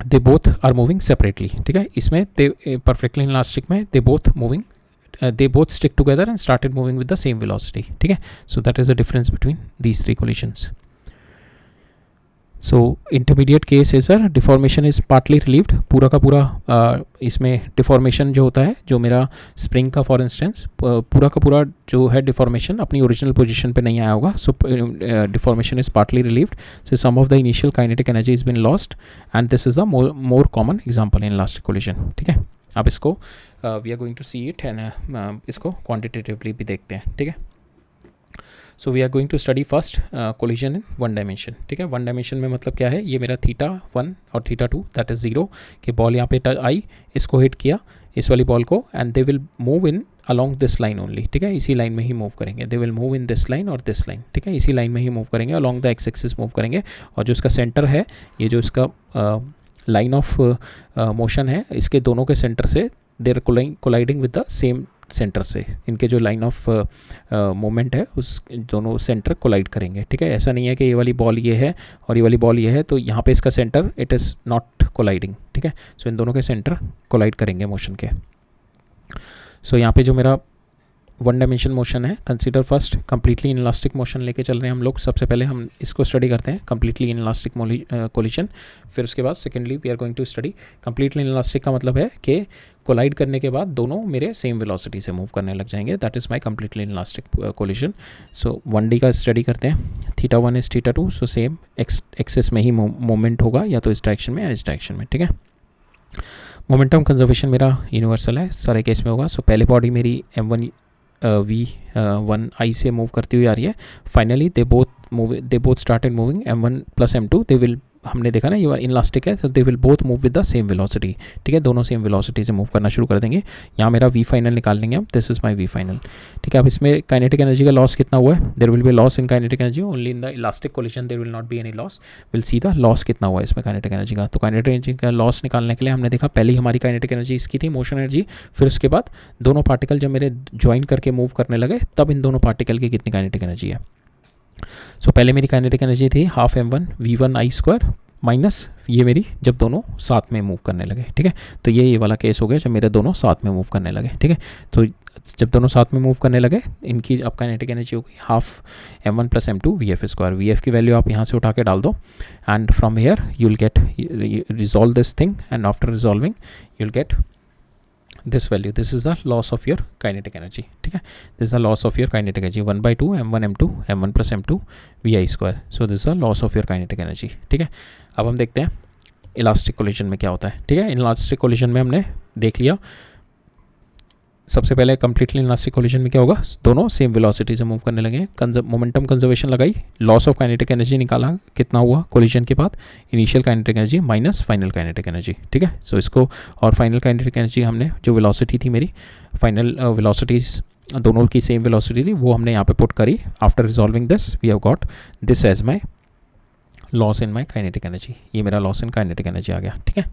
they both are moving separately, ठीक है। इसमें परफेक्टली इनइलास्टिक में they both stick together and started moving with the same velocity, ठीक है। So that is the difference between these three collisions. So intermediate case है sir, deformation is partly relieved, पूरा का पूरा इसमें डिफॉर्मेशन जो होता है, जो मेरा स्प्रिंग का फॉर इंस्टेंस पूरा का पूरा जो है डिफॉर्मेशन अपनी ओरिजिनल पोजीशन पे नहीं आया होगा, so deformation is partly relieved, so some of the initial kinetic energy is been lost and this is the more common example in elastic collision, ठीक है। अब इसको we are going to see it and इसको क्वान्टिटेटिवली भी देखते हैं, ठीक है। So we are going to study first collision in one dimension, ठीक है। वन डायमेंशन में मतलब क्या है, ये मेरा θ1 और θ2 दैट इज़ 0 कि बॉल यहाँ पे आई, इसको हिट किया इस वाली बॉल को, and they will move in along this line only, ठीक है, इसी लाइन में ही मूव करेंगे, they will move in this line और दिस लाइन, ठीक है, इसी लाइन में ही मूव करेंगे, along the x axis move करेंगे, और जो इसका सेंटर है, ये जो इसका लाइन ऑफ मोशन है, इसके दोनों के सेंटर से they are colliding with the same centre से, इनके जो लाइन ऑफ मोमेंट है उस दोनों सेंटर कोलाइड करेंगे, ठीक है। ऐसा नहीं है कि ये वाली बॉल ये है और ये वाली बॉल ये है, तो यहाँ पे इसका centre it is not colliding, ठीक है। सो इन दोनों के सेंटर कोलाइड करेंगे मोशन के। सो यहाँ पे जो मेरा वन डायमेंशन मोशन है, consider first completely inelastic motion लेके चल रहे हैं हम लोग। सबसे पहले हम इसको स्टडी करते हैं, कम्प्लीटली इनलास्टिक कोलिशन। फिर उसके बाद secondly we are going to study completely inelastic का मतलब है कि कोलाइड करने के बाद दोनों मेरे सेम वेलोसिटी से मूव करने लग जाएंगे, that is my completely inelastic collision. So 1D का स्टडी करते हैं, θ1 इज θ2, सो सेम एक्सेस में ही मोमेंट होगा, या तो इस डायरेक्शन में या इस डायरेक्शन में, ठीक है। मोमेंटम कंजर्वेशन मेरा यूनिवर्सल है, सारे केस में होगा। सो पहले बॉडी मेरी m1 v1 से मूव करती हुई आ रही है। Finally they both started moving m1 plus m2, they will, हमने देखा ना ये इनलास्टिक है, तो they will both move with the same velocity, ठीक है, दोनों सेम वेलोसिटी से मूव करना शुरू कर देंगे। यहाँ मेरा वी फाइनल निकाल लेंगे हम, this is my V final, ठीक है। अब इसमें काइनेटिक एनर्जी का लॉस कितना हुआ है, there will be loss in kinetic energy only in the elastic collision, there will not be any loss, will see the loss कितना हुआ है इसमें काइनेटिक एनर्जी का। तो काइनेटिक एनर्जी का लॉस निकालने के लिए हमने देखा पहली हमारी काइनेटिक एनर्जी इसकी थी, मोशन एनर्जी, फिर उसके बाद दोनों पार्टिकल जब मेरे ज्वाइन करके मूव करने लगे तब इन दोनों पार्टिकल की कितनी काइनेटिक एनर्जी है। सो पहले मेरी काइनेटिक एनर्जी थी half m1 v1 I square minus ये मेरी जब दोनों साथ में मूव करने लगे, ठीक है। तो ये वाला केस हो गया जब मेरे दोनों साथ में मूव करने लगे, ठीक है। तो जब दोनों साथ में मूव करने लगे इनकी अब काइनेटिक एनर्जी हो गई half m1 plus m2 vf square. vf की वैल्यू आप यहाँ से उठा के डाल दो and from here you will gate, resolve this thing and after resolving you will gate this value, this is the loss of your kinetic energy, ठीक है। this is the loss of your kinetic energy 1/2 m1 m2 m1 plus m2 vi square, so this is the loss of your kinetic energy, ठीक है। अब हम देखते हैं इलास्टिक कोलिशन में क्या होता है, ठीक है। इलास्टिक कोलिशन में हमने देख लिया, सबसे पहले कंप्लीटली इलास्टिक कोलिशन में क्या होगा, दोनों सेम वेलोसिटी से मूव करने लगे, मोमेंटम कंजर्वेशन लगाई, लॉस ऑफ काइनेटिक एनर्जी निकाला कितना हुआ कोलिशन के बाद, initial kinetic energy minus final kinetic energy, ठीक है। सो इसको और फाइनल काइनेटिक एनर्जी हमने जो वेलोसिटी थी मेरी, फाइनल वेलोसिटीज दोनों की सेम वेलोसिटी थी, वो हमने यहाँ पे पुट करी। After resolving this we have got this as my loss in my kinetic energy, ये मेरा लॉस इन काइनेटिक एनर्जी आ गया, ठीक है।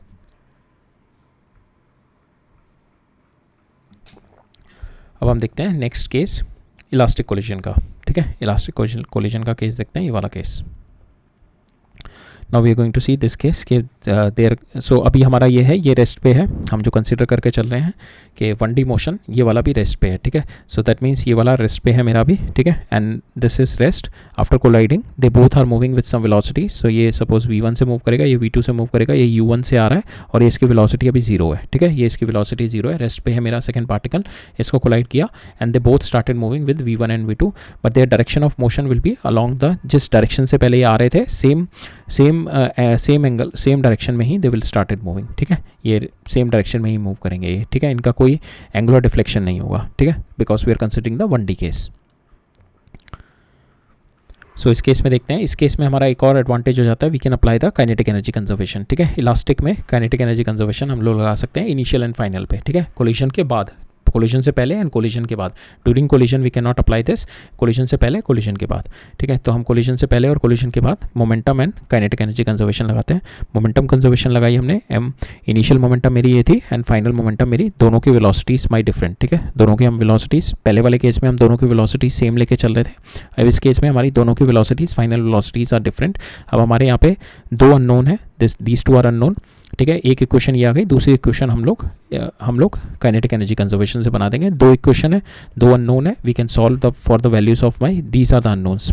अब हम देखते हैं नेक्स्ट केस इलास्टिक कोलिशन का, ठीक है। इलास्टिक कोलिशन का केस देखते हैं, ये वाला case. Now we are going to see this case के देयर, सो अभी हमारा ये है, ये रेस्ट पे है, हम जो कंसिडर करके चल रहे हैं कि 1D मोशन, ये वाला भी रेस्ट पे है, ठीक है। सो दैट मीन्स ये वाला रेस्ट पे है मेरा भी, ठीक है। And this is rest after colliding, they both are moving with some velocity. So ये सपोज v1 से मूव करेगा, ये v2 से मूव करेगा, ये u1 से आ रहा है और ये इसकी वेलोसिटी अभी 0 है, ठीक है। ये इसकी वेलोसिटी 0 है, रेस्ट पे है मेरा सेकंड पार्टिकल, इसको कोलाइड किया and they both started moving with v1 and v2, but their direction of motion will be along the, जिस डायरेक्शन से पहले ये आ रहे थे सेम एंगल सेम डायरेक्शन में ही दे विल स्टार्टेड मूविंग, ठीक है। ये सेम डायरेक्शन में ही मूव करेंगे ये, ठीक है। इनका कोई एंगुलर डिफ्लेक्शन नहीं होगा, ठीक है, because we are considering the 1D case. So इस केस में देखते हैं, इस केस में हमारा एक और एडवांटेज हो जाता है, we can apply the kinetic energy conservation, ठीक है। इलास्टिक में काइनेटिक एनर्जी कंजर्वेशन हम लोग लगा सकते हैं इनिशियल एंड फाइनल पे, ठीक है। कोलिशन के बाद, कोलिशन से पहले एंड कोलिशन के बाद, during collision we can not apply this, collision से पहले कोलिशन के बाद, ठीक है। तो हम कोलिशन से पहले और कोलिशन के बाद momentum and kinetic energy conservation लगाते हैं। मोमेंटम कंजर्वेशन लगाई हमने, इनिशियल मोमेंटम मेरी ये थी एंड फाइनल मोमेंटम मेरी, दोनों की वेलोसिटीज माई डिफरेंट, ठीक है। दोनों की हम वेलोसिटीज, पहले वाले केस में हम दोनों की वेलोसिटीज सेम लेके चल रहे थे, अब इस केस में हमारी दोनों की velocities, final velocities are different. अब हमारे यहाँ पे दो अननोन है, दीज टू आर अननोन, ठीक है। एक इक्वेशन ये आ गई, दूसरी इक्वेशन हम लोग काइनेटिक एनर्जी कंजर्वेशन से बना देंगे। दो इक्वेशन है, दो अननोन है, we can solve the for the values of my, these are the unknowns,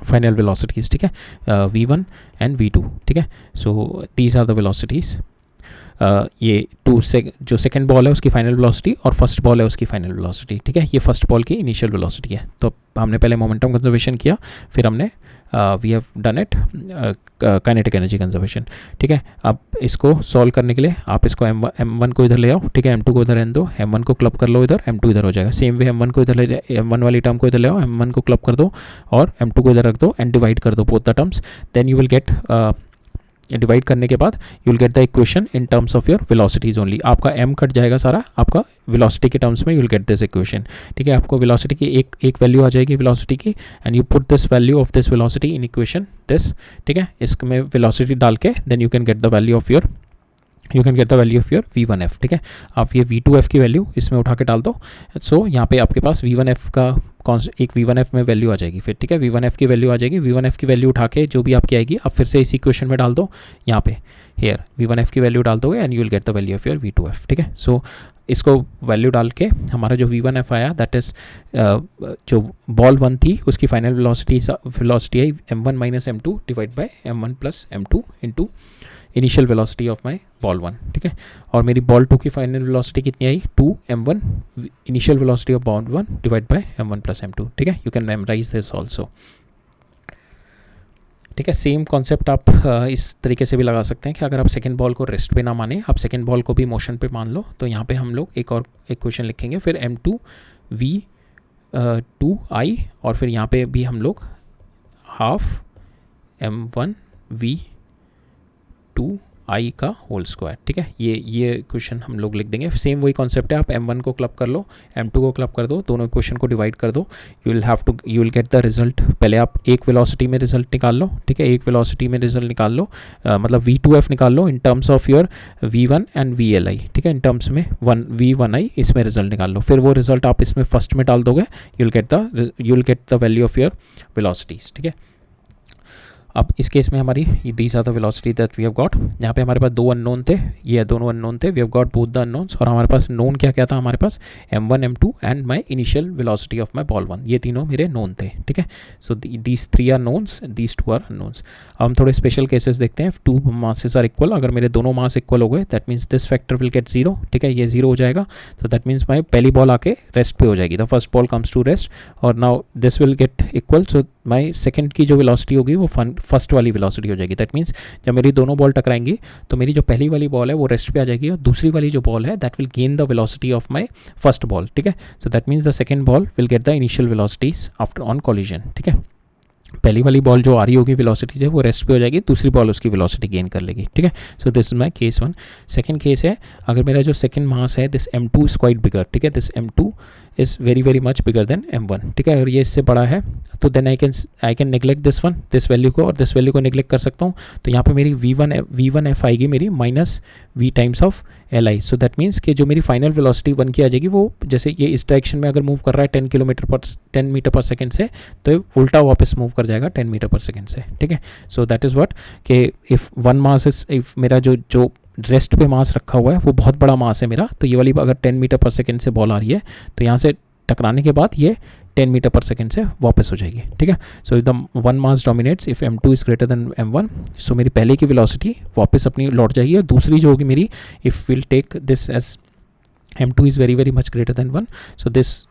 final velocities, ठीक है, v1 एंड v2, ठीक है। So these are the velocities, ये जो सेकंड बॉल है उसकी फाइनल वेलोसिटी और फर्स्ट बॉल है उसकी फाइनल वेलोसिटी, ठीक है। ये फर्स्ट बॉल की इनिशियल वेलोसिटी है। तो हमने पहले मोमेंटम कंजर्वेशन किया, फिर हमने we have done it kinetic energy conservation, ठीक है। अब इसको सॉल्व करने के लिए आप इसको m1 को इधर ले आओ, ठीक है, m2 को इधर रहने दो, m1 को क्लब कर लो इधर, m2 इधर हो जाएगा। सेम वे m1 को इधर ले, m1 वाली टर्म को इधर ले आओ, m1 को क्लब कर दो और m2 को इधर रख दो एंड डिवाइड कर दो both the terms, then you will get, divide करने के बाद you will get the equation in terms of your velocities only. आपका m कट जाएगा सारा, आपका वेलोसिटी के टर्म्स में you will get this equation, ठीक है। आपको वेलोसिटी की एक वैल्यू आ जाएगी वेलोसिटी की, and you put this value of this velocity in equation this, ठीक है। इसमें वेलोसिटी डाल के then you can get the value of your v1f, ठीक है। आप ये v2f की वैल्यू इसमें उठा के डाल दो। सो यहाँ पे आपके पास v1f का एक v1f में वैल्यू आ जाएगी फिर, ठीक है। v1f की वैल्यू आ जाएगी, v1f की वैल्यू उठा के जो भी आपकी आएगी आप फिर से इसी इक्वेशन में डाल दो, यहाँ पे हेयर v1f की वैल्यू डाल दोगे and you will get the value of your v2f, ठीक है। सो इसको वैल्यू डाल के हमारा जो v1f आया दैट इज़ जो बॉल 1 थी उसकी final velocity I m1 minus m2 divide by m1 plus m2 into initial velocity of my ball 1, ठीक है। और मेरी बॉल 2 की फाइनल वेलोसिटी कितनी आई 2 m1 initial velocity of ball 1 divide by m1 plus m2, ठीक है। You can memorise this also, ठीक है। सेम कॉन्सेप्ट आप इस तरीके से भी लगा सकते हैं कि अगर आप सेकंड बॉल को रेस्ट पे ना माने, आप सेकंड बॉल को भी मोशन पे मान लो, तो यहाँ पे हम लोग एक क्वेश्चन लिखेंगे, फिर m2 v2i और फिर यहाँ पे भी हम लोग हाफ m1 v2i का होल स्क्वायर, ठीक है। ये क्वेश्चन हम लोग लिख देंगे। सेम वही कॉन्सेप्ट है, आप m1 को क्लब कर लो, m2 को क्लब कर दो, दोनों क्वेश्चन को डिवाइड कर दो, you will get the result. पहले आप एक वेलोसिटी में रिजल्ट निकाल लो, ठीक है, एक वेलोसिटी में रिजल्ट निकाल लो, मतलब v2f निकाल लो in terms of your v1 and vli, ठीक है, इन टर्म्स में v1i इसमें रिजल्ट निकाल लो। फिर वो रिजल्ट आप इसमें फर्स्ट में डाल दोगे, you will get the value of your velocities, ठीक है। अब इस केस में हमारी these are the velocity that we have got. यहाँ पे हमारे पास दो अननोन थे, ये दोनों अननोन थे, we have got both the unknowns. और हमारे पास नोन क्या क्या था, हमारे पास m1 m2 and my initial velocity of my ball 1, ये तीनों मेरे नोन थे, ठीक है। So these 3 are knowns, these 2 are unknowns. अब हम थोड़े स्पेशल केसेस देखते हैं। 2 मासेस आर इक्वल, अगर मेरे दोनों मास इक्वल हो गए that means this factor will get 0, ठीक है, ये 0 हो जाएगा। तो दैट मीन्स माई पहली बॉल आके रेस्ट पे हो जाएगी, the first ball comes to rest, और now this will get equal. So my second की जो वेलोसिटी होगी वो फर्स्ट वाली वेलोसिटी हो जाएगी। दैट मीन्स जब मेरी दोनों बॉल टकराएंगी तो मेरी जो पहली वाली बॉल है वो रेस्ट पे आ जाएगी, और दूसरी वाली जो बॉल है that will gain the velocity of my first ball, ठीक है। So that means the second ball will get the initial velocities after on collision, ठीक है। पहली वाली बॉल जो आ रही होगी वेलोसिटी से वो रेस्ट पे हो जाएगी, दूसरी बॉल उसकी वेलोसिटी गेन कर लेगी, ठीक है। So this is my case 1। Second case है, अगर मेरा जो सेकंड मास है this m2 is quite bigger, ठीक है, this m2 is very much bigger than m1, ठीक है, और ये इससे बड़ा है, तो then I can neglect this value को, और दिस वैल्यू को नेग्लेक्ट कर सकता हूँ। तो यहाँ पे मेरी v1f आएगी मेरी minus v times of li। So that means कि जो मेरी फाइनल वेलोसिटी 1 की आ जाएगी वो, जैसे ये इस डायरेक्शन में अगर मूव कर रहा है 10 मीटर पर सेकेंड से, तो उल्टा वापस मूव कर जाएगा 10 मीटर पर सेकेंड से, ठीक है। सो दैट इज़ व्हाट कि if one mass is, if मेरा जो रेस्ट पे मास रखा हुआ है वो बहुत बड़ा मास है मेरा, तो ये वाली अगर 10 मीटर पर सेकेंड से बॉल आ रही है तो यहाँ से टकराने के बाद ये 10 मीटर पर सेकेंड से वापस हो जाएगी, ठीक है। So the one mass dominates if m2 is greater than m1, सो मेरी पहले की वेलोसिटी वापस अपनी लौट जाएगी, और दूसरी जो होगी मेरी, if will take this as m2 is very much greater than 1, so this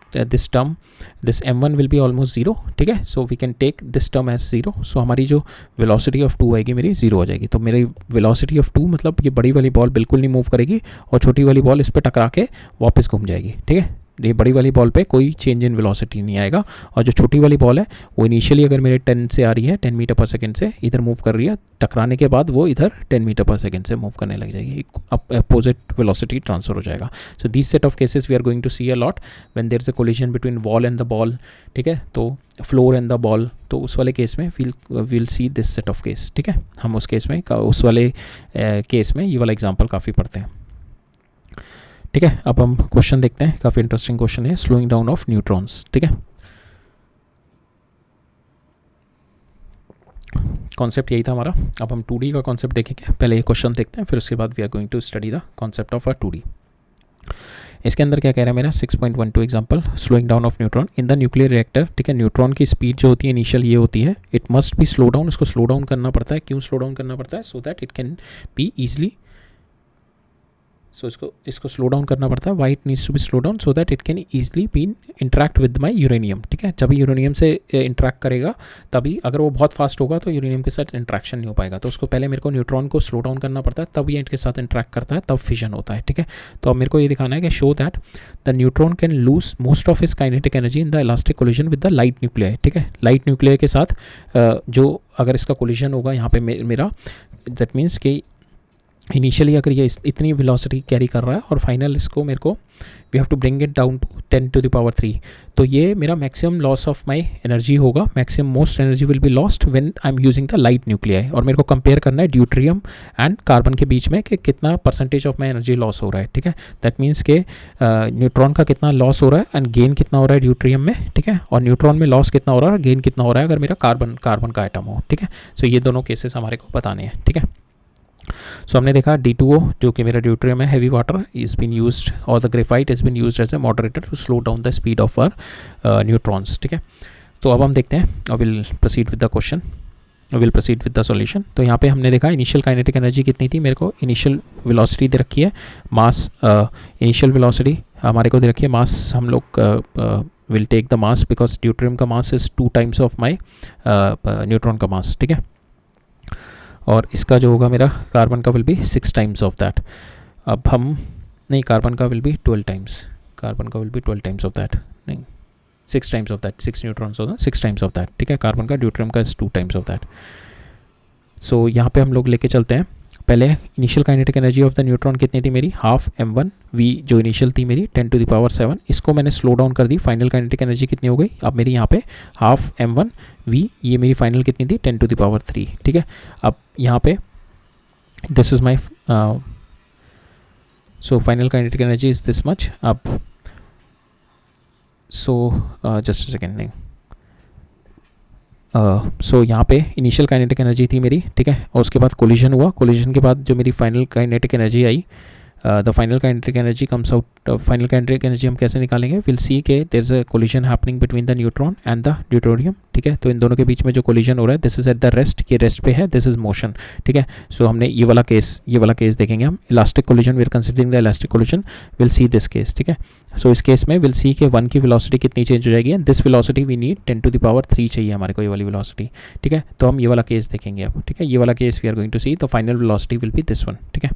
term, this m1 will be almost 0, ठीक है। so we can take this term as 0, so हमारी जो velocity of 2 आएगी मेरी 0 हो जाएगी। तो मेरी velocity of 2 मतलब ये बड़ी वाली बॉल बिल्कुल नहीं मूव करेगी, और छोटी वाली बॉल इस पर टकरा के वापस घूम जाएगी, ठीक है। ये बड़ी वाली बॉल पे कोई चेंज इन वेलोसिटी नहीं आएगा, और जो छोटी वाली बॉल है वो इनिशियली अगर मेरे 10 से आ रही है, 10 मीटर पर सेकंड से इधर मूव कर रही है, टकराने के बाद वो इधर 10 मीटर पर सेकंड से मूव करने लग जाएगी, अपोजिट वेलोसिटी ट्रांसफर हो जाएगा। So this set of cases we are going to see a lot when there is a collision between wall and the ball, ठीक है, तो फ्लोर एंड द बॉल, तो उस वाले केस में we'll see this set of case, ठीक है। हम उस केस में उस वाले केस में ये वाला एग्जाम्पल काफ़ी पढ़ते हैं, ठीक है। अब हम क्वेश्चन देखते हैं, काफ़ी इंटरेस्टिंग क्वेश्चन है, स्लोइंग डाउन ऑफ न्यूट्रॉन्स, ठीक है। कॉन्सेप्ट यही था हमारा। अब हम 2D का कॉन्सेप्ट देखेंगे, पहले ये क्वेश्चन देखते हैं, फिर उसके बाद we are going to study the concept of a 2D। इसके अंदर क्या कह रहा है मेरा 6.12 example, slowing down of neutron in the nuclear reactor, ठीक है। न्यूट्रॉन की स्पीड जो होती है इनिशियल ये होती है, it must be slow down, इसको स्लो डाउन करना पड़ता है। क्यों स्लो डाउन करना पड़ता है? So that it can be easily, so इसको स्लो डाउन करना पड़ता है। Why it needs to be slow down? So that it can easily be interact with my uranium, ठीक है। जब यूरेनियम से इंटरेक्ट करेगा तभी, अगर वो बहुत फास्ट होगा तो यूरेनियम के साथ इंटरेक्शन नहीं हो पाएगा, तो उसको पहले मेरे को न्यूट्रॉन को स्लो डाउन करना पड़ता है, तब ये इनके साथ इंटरेक्ट करता है, तब फिजन होता है, ठीक है। तो अब मेरे को ये दिखाना है कि show that the neutron can lose most of his kinetic energy in the elastic collision with the light nuclei, ठीक है। लाइट न्यूक्लियाई के साथ जो अगर इसका कोलिजन होगा यहाँ पे मेरा, दैट मीन्स कि इनिशियली अगर ये इतनी वेलोसिटी कैरी कर रहा है और फाइनल इसको मेरे को we have to bring it down to 10 to the power 3, तो ये मेरा maximum loss of my energy होगा, maximum most energy will be lost when I am using the light nuclei. और मेरे को कंपेयर करना है ड्यूट्रियम एंड कार्बन के बीच में कि कितना percentage of my energy loss हो रहा है, ठीक है। दैट मीन्स के न्यूट्रॉन का कितना लॉस हो रहा है एंड गेन कितना हो रहा है ड्यूट्रियम में, ठीक है, और न्यूट्रॉन में लॉस कितना हो रहा है और गेन कितना हो रहा है अगर मेरा कार्बन का आइटम हो, ठीक है। सो ये दोनों केसेस हमारे को बताने हैं, ठीक है। सो हमने देखा D2O जो कि मेरा ड्यूटेरियम है, heavy water is been used और the graphite is been used as a moderator to slow down the speed of our neutrons, ठीक है। तो अब हम देखते हैं, I will proceed with the question, will proceed with the solution. तो यहाँ पे हमने देखा इनिशियल काइनेटिक एनर्जी कितनी थी, मेरे को इनिशियल वेलोसिटी दे रखी है, मास इनिशियल वेलोसिटी हमारे को दे रखी है, मास हम लोग will take the mass because deuterium का mass is 2 times of my neutron का मास, ठीक है। और इसका जो होगा मेरा कार्बन का will be 6 times of that. अब हम नहीं, कार्बन का विल बी 12 टाइम्स, कार्बन का will be 12 times of that, नहीं 6 टाइम्स ऑफ दैट, 6 न्यूट्रॉन्स होगा 6 टाइम्स ऑफ दैट, ठीक है। कार्बन का, ड्यूटेरियम का इज 2 टाइम्स ऑफ दैट। सो यहाँ पे हम लोग लेके चलते हैं, पहले initial kinetic energy of the neutron कितनी थी मेरी, हाफ m1v जो इनिशियल थी मेरी 10⁻7, इसको मैंने स्लो डाउन कर दी, फाइनल काइनेटिक एनर्जी कितनी हो गई अब मेरी यहाँ पे हाफ m1v, ये मेरी फाइनल कितनी थी 10⁻3, ठीक है। अब यहाँ पे this is my so final kinetic energy is this much. अब सो जस्ट सेकेंड, नहीं सो यहाँ पे इनिशियल काइनेटिक एनर्जी थी मेरी, ठीक है, और उसके बाद कोलिजन हुआ, कोलिजन के बाद जो मेरी फाइनल काइनेटिक एनर्जी आई, the final kinetic energy comes out, final kinetic energy हम कैसे निकालेंगे, विल सी के there is a collision happening between the neutron and the deuterium, ठीक है। तो इन दोनों के बीच में जो कोलिजन हो रहा है, this is eight the rest, ये रेस्ट पे है, दिस इज मोशन, ठीक है। सो हमने ये वाला केस देखेंगे हम, elastic collision, we are considering the elastic collision, will see this case, ठीक है। सो इस केस में विल सी के 1 की वेलोसिटी कितनी चेंज हो जाएगी, and this velocity we need 10⁻3 चाहिए हमारे को, ये वाली वेलोसिटी, ठीक है। तो हम ये वाला केस देखेंगे अब, ठीक है, ये वाला case we are going to see, the final velocity will be this one, ठीक है।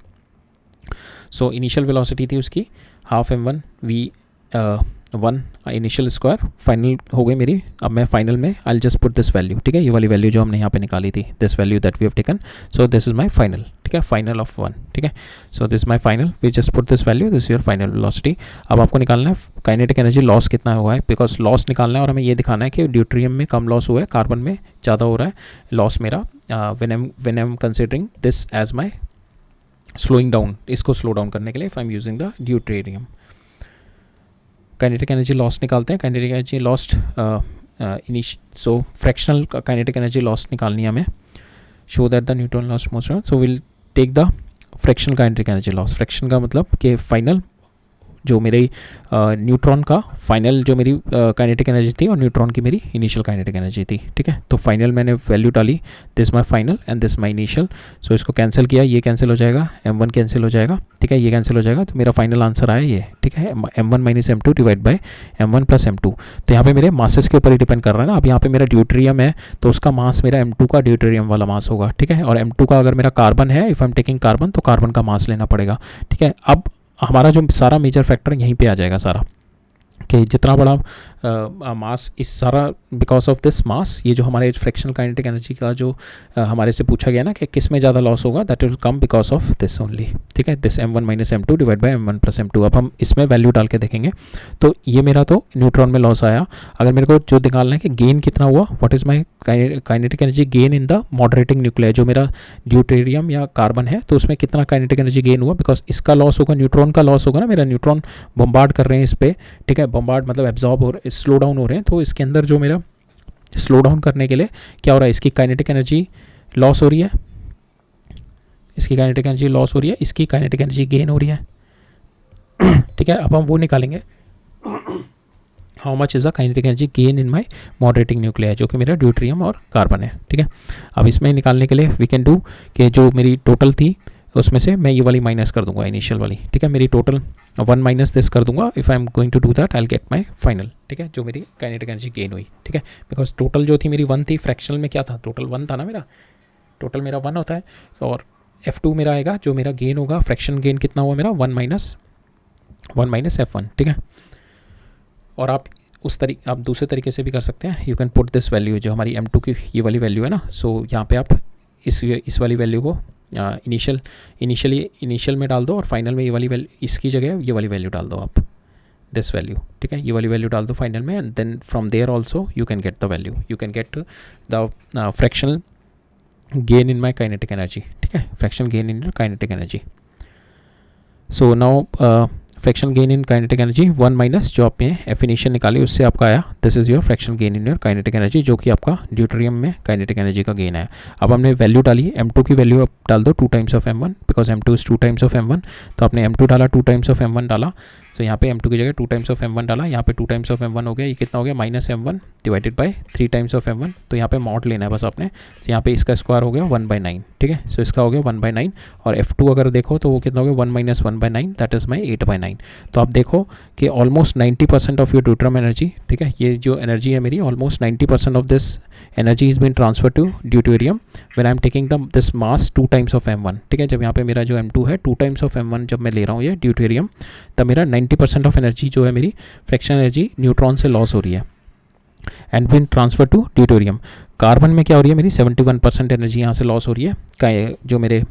सो इनिशियल वेलोसिटी थी उसकी half m1v1 initial square, final हो गई मेरी। अब मैं फाइनल में I will just put this value, ठीक है, ये वाली वैल्यू जो हमने यहाँ पे निकाली थी, this value that we have taken, so this is my final, ठीक है, फाइनल ऑफ 1, ठीक है। So this my final, we just put this value, this your final velocity. अब आपको निकालना है काइनेटिक एनर्जी लॉस कितना हुआ है, बिकॉज लॉस निकालना है और हमें ये दिखाना है कि ड्यूटेरियम में कम लॉस हुआ है, कार्बन में ज़्यादा हो रहा है लॉस मेरा, when I am considering this as my slowing down, इसको स्लो डाउन करने के लिए if I am using the deuterium. Kinetic energy loss निकालते हैं, kinetic energy lost so fractional kinetic energy loss निकालनी है हमें, show that the neutron lost motion, so will take the fractional kinetic energy loss. Fraction का मतलब कि फाइनल जो मेरे न्यूट्रॉन का फाइनल जो मेरी काइनेटिक एनर्जी थी और न्यूट्रॉन की मेरी इनिशियल काइनेटिक एनर्जी थी, ठीक है। तो फाइनल मैंने वैल्यू डाली, this my final and this my initial, so इसको कैंसिल किया, ये कैंसिल हो जाएगा, m1 कैंसिल हो जाएगा, ठीक है, ये कैंसिल हो जाएगा, तो मेरा फाइनल आंसर आया ये, ठीक है, m1 - m2 divide by m1 + m2। तो यहाँ पे मेरे मासेस के ऊपर ही डिपेंड कर रहा है ना। अब यहाँ पे मेरा ड्यूटेरियम है तो उसका मास मेरा m2 का ड्यूटेरियम वाला मास होगा, ठीक है, और m2 का अगर मेरा कार्बन है, if I am taking carbon, तो कार्बन का मास लेना पड़ेगा, ठीक है। अब हमारा जो सारा मेजर फैक्टर यहीं पे आ जाएगा सारा, कि जितना बड़ा मास इस सारा बिकॉज ऑफ दिस मास, ये जो हमारे फ्रैक्शनल काइनेटिक एनर्जी का जो हमारे से पूछा गया ना कि किस में ज़्यादा लॉस होगा, that will come because of this only, ठीक है, this m1 - m2 divide by m1 + m2। अब हम इसमें वैल्यू डाल के देखेंगे, तो ये मेरा तो न्यूट्रॉन में लॉस आया। अगर मेरे को जो निकालना है कि गेन कितना हुआ, what is my kinetic energy gain in the moderating nuclear, जो मेरा ड्यूटेरियम या कार्बन है, तो उसमें कितना काइनेटिक एनर्जी गेन हुआ, बिकॉज इसका लॉस होगा, न्यूट्रॉन का लॉस होगा ना, मेरा न्यूट्रॉन बम्बार्ड कर रहे हैं इस पर, ठीक है, बम्बार्ड मतलब एब्जॉर्ब हो रहे, स्लो डाउन हो रहे हैं, तो इसके अंदर जो मेरा स्लो डाउन करने के लिए क्या हो रहा है, इसकी काइनेटिक एनर्जी लॉस हो रही है, इसकी काइनेटिक एनर्जी लॉस हो रही है, इसकी काइनेटिक एनर्जी गेन हो रही है, ठीक है। अब हम वो निकालेंगे, how much is the kinetic energy gain in my moderating nuclear, जो कि मेरा ड्यूटेरियम और कार्बन है, ठीक है। अब इसमें निकालने के लिए वी कैन डू कि जो मेरी टोटल थी उसमें से मैं ये वाली माइनस कर दूंगा इनिशियल वाली, ठीक है, मेरी टोटल 1 माइनस दिस कर दूंगा, if I am going to do that I will get my final, ठीक है, जो मेरी काइनेटिक एनर्जी गेन हुई, ठीक है, बिकॉज टोटल जो थी मेरी 1 थी, फ्रैक्शनल में क्या था, टोटल 1 था ना मेरा, टोटल मेरा 1 होता है, और F2 मेरा आएगा, जो मेरा गेन होगा, फ्रैक्शन गेन कितना हुआ मेरा 1 माइनस F1, ठीक है। और आप आप दूसरे तरीके से भी कर सकते हैं, you can put this value, जो हमारी M2 की ये वाली वैल्यू है ना, सो यहाँ पे आप इस वाली वैल्यू को इनिशियल में डाल दो, और फाइनल में ये वाली वैल्यू, इसकी जगह ये वाली वैल्यू डाल दो आप, दिस वैल्यू, ठीक है, ये वाली वैल्यू डाल दो फाइनल में, and then from there also you can get the value, you can get the fractional gain in my kinetic energy, ठीक है, fractional gain in kinetic energy. So now fractional gain in kinetic energy 1 minus जो आपने एफिनेशन निकाली उससे आपका आया, this is your fractional gain in your kinetic energy, जो कि आपका ड्यूटेरियम में काइनेटिक एनर्जी का गेन है। अब हमने वैल्यू डाली, m2 की वैल्यू आप डाल दो 2 times of m1 because m2 is 2 times of m1, तो आपने m2 डाला 2 टाइम्स ऑफ m1 डाला, तो यहाँ पे m2 की जगह 2 टाइम्स ऑफ m1 डाला, यहाँ पे 2 टाइम्स ऑफ m1 हो गया, ये कितना हो गया minus m1 divided by 3 times of m1, तो यहाँ पे मॉड लेना है बस आपने, तो यहाँ पे इसका स्क्वायर हो गया 1/9, ठीक है। सो इसका हो गया 1/9 और f2 अगर देखो तो वो कितना हो गया 1 माइनस 1/9 दैट इज़ माई 8/9। तो आप देखो कि almost 90% of your deuterium energy, ठीक है, ये जो एनर्जी है मेरी almost 90% of this energy is been transfer to deuterium when I am taking the this mass 2 times of m1, ठीक है। जब यहाँ पे मेरा जो m2 है 2 टाइम्स ऑफ m1 जब मैं ले रहा हूँ ये ड्यूटेरियम, तब मेरा 90% ऑफ एनर्जी जो है मेरी फ्रैक्शनल एनर्जी न्यूट्रॉन से लॉस हो रही है and been transfer to deuterium. Carbon में क्या हो रही है मेरी 71% एनर्जी यहाँ से लॉस हो रही है, जो मेरे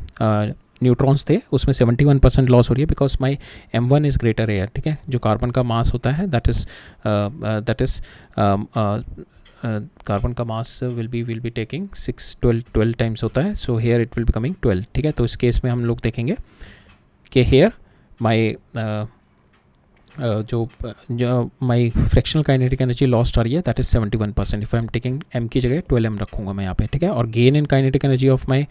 न्यूट्रॉन्स थे उसमें 71% लॉस हो रही है because my m1 is greater air, ठीक है। जो कार्बन का मास होता है दैट इज़ कार्बन का mass will be taking 12 times होता है, so here it will be coming 12, ठीक है। तो इस केस में हम लोग देखेंगे कि हेयर माई जो माई फ्रैक्शनल काइनेटिक एनर्जी लॉस्ट आ रही है that is 71%, if I am taking m की जगह 12m रखूँगा मैं यहाँ पे, ठीक है। और gain in kinetic energy of my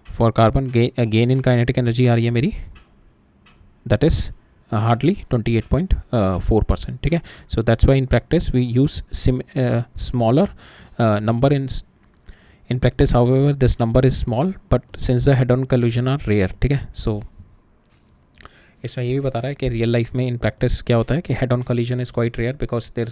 for carbon gain in kinetic energy आ रही है मेरी दैट इज़ हार्डली 28.4%, ठीक है। So that's why in practice we use smaller number in practice, however this number is small but since the head on collision are rare, ठीक है। सो इसमें ये भी बता रहा है कि रियल लाइफ में इन प्रैक्टिस क्या होता है कि head on collision is quite rare because there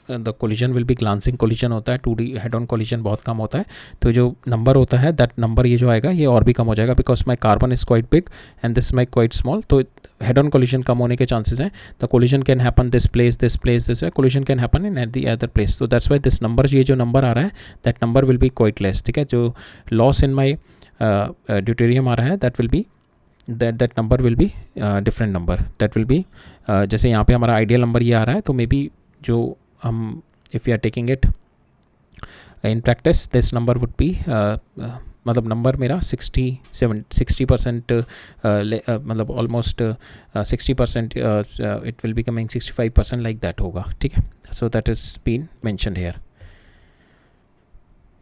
the collision will be glancing collision होता है, 2D हेड ऑन कोलिजन बहुत कम होता है, तो जो नंबर होता है दैट नंबर ये जो आएगा ये और भी कम हो जाएगा because my carbon is quite big and this my quite small, तो हेड ऑन कोलिजन कम होने के चांसेस हैं। The collision can happen this place this way, collision can happen in at the other place, तो दैट्स वाई दिस नंबर ये जो नंबर आ रहा है that number will be quite less, ठीक है। जो लॉस इन माई ड्यूटेरियम आ रहा है that will be that number will be different number, that will be जैसे यहाँ पे हमारा आइडियल नंबर ये आ रहा है, तो मे बी जो हम if we are taking it in practice this number would be मतलब नंबर मेरा 60% मतलब almost 60% it will be coming 65% like that होगा, ठीक है। So that is been mentioned here,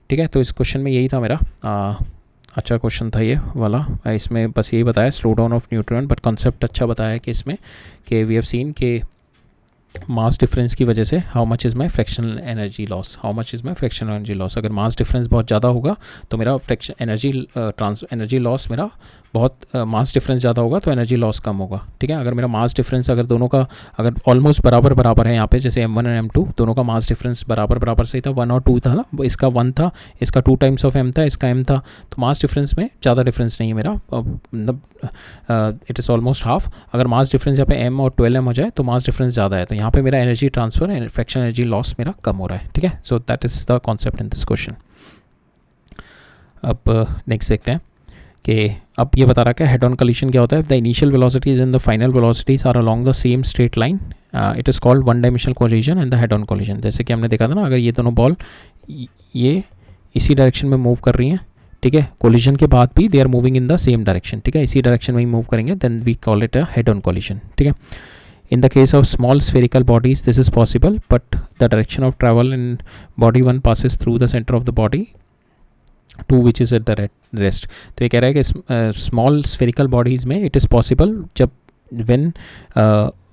ठीक है। तो इस क्वेश्चन में यही था मेरा अच्छा क्वेश्चन था ये वाला, इसमें बस यही बताया slow down of neutron, but concept अच्छा बताया कि इसमें कि वी हैव सीन के मास डिफरेंस की वजह से how much is my fractional energy loss, how much is my fractional energy loss. अगर मास डिफरेंस बहुत ज़्यादा होगा तो मेरा फ्रैक्शन एनर्जी लॉस मेरा बहुत मास डिफरेंस ज़्यादा होगा तो एनर्जी लॉस कम होगा, ठीक है। अगर मेरा मास डिफरेंस अगर दोनों का अगर ऑलमोस्ट बराबर है यहाँ पे, जैसे m1 और m2 दोनों का मास डिफरेंस बराबर से ही था, 1 और 2 था ना, इसका 1 था, इसका 2 टाइम्स ऑफ m था, इसका m था, तो मास डिफरेंस में ज़्यादा डिफरेंस नहीं है मेरा, मतलब इट इज़ ऑलमोस्ट हाफ। अगर मास डिफरेंस यहाँ पे m और 12m हो जाए तो मास डिफरेंस ज़्यादा है, तो यहाँ पे मेरा energy transfer fraction energy loss मेरा कम हो रहा है, ठीक है। So that is the concept in this question. अब नेक्स्ट देखते हैं कि अब ये बता रहा है हेड ऑन कोलिजन क्या होता है। The initial velocities and the final velocities are along the same straight line, it is called one dimensional collision and the head on collision. जैसे कि हमने देखा था ना, अगर ये दोनों बॉल ये इसी डायरेक्शन में मूव कर रही हैं, ठीक है, कोलिजन के बाद भी they are moving in the same direction, ठीक है, इसी डायरेक्शन में ही मूव करेंगे, then we call it a head on collision, ठीक है। In the case of small spherical bodies, this is possible, but the direction of travel in body 1 passes through the center of the body 2 which is at the rest. तो ये कह रहा है कि small spherical bodies में it is possible जब when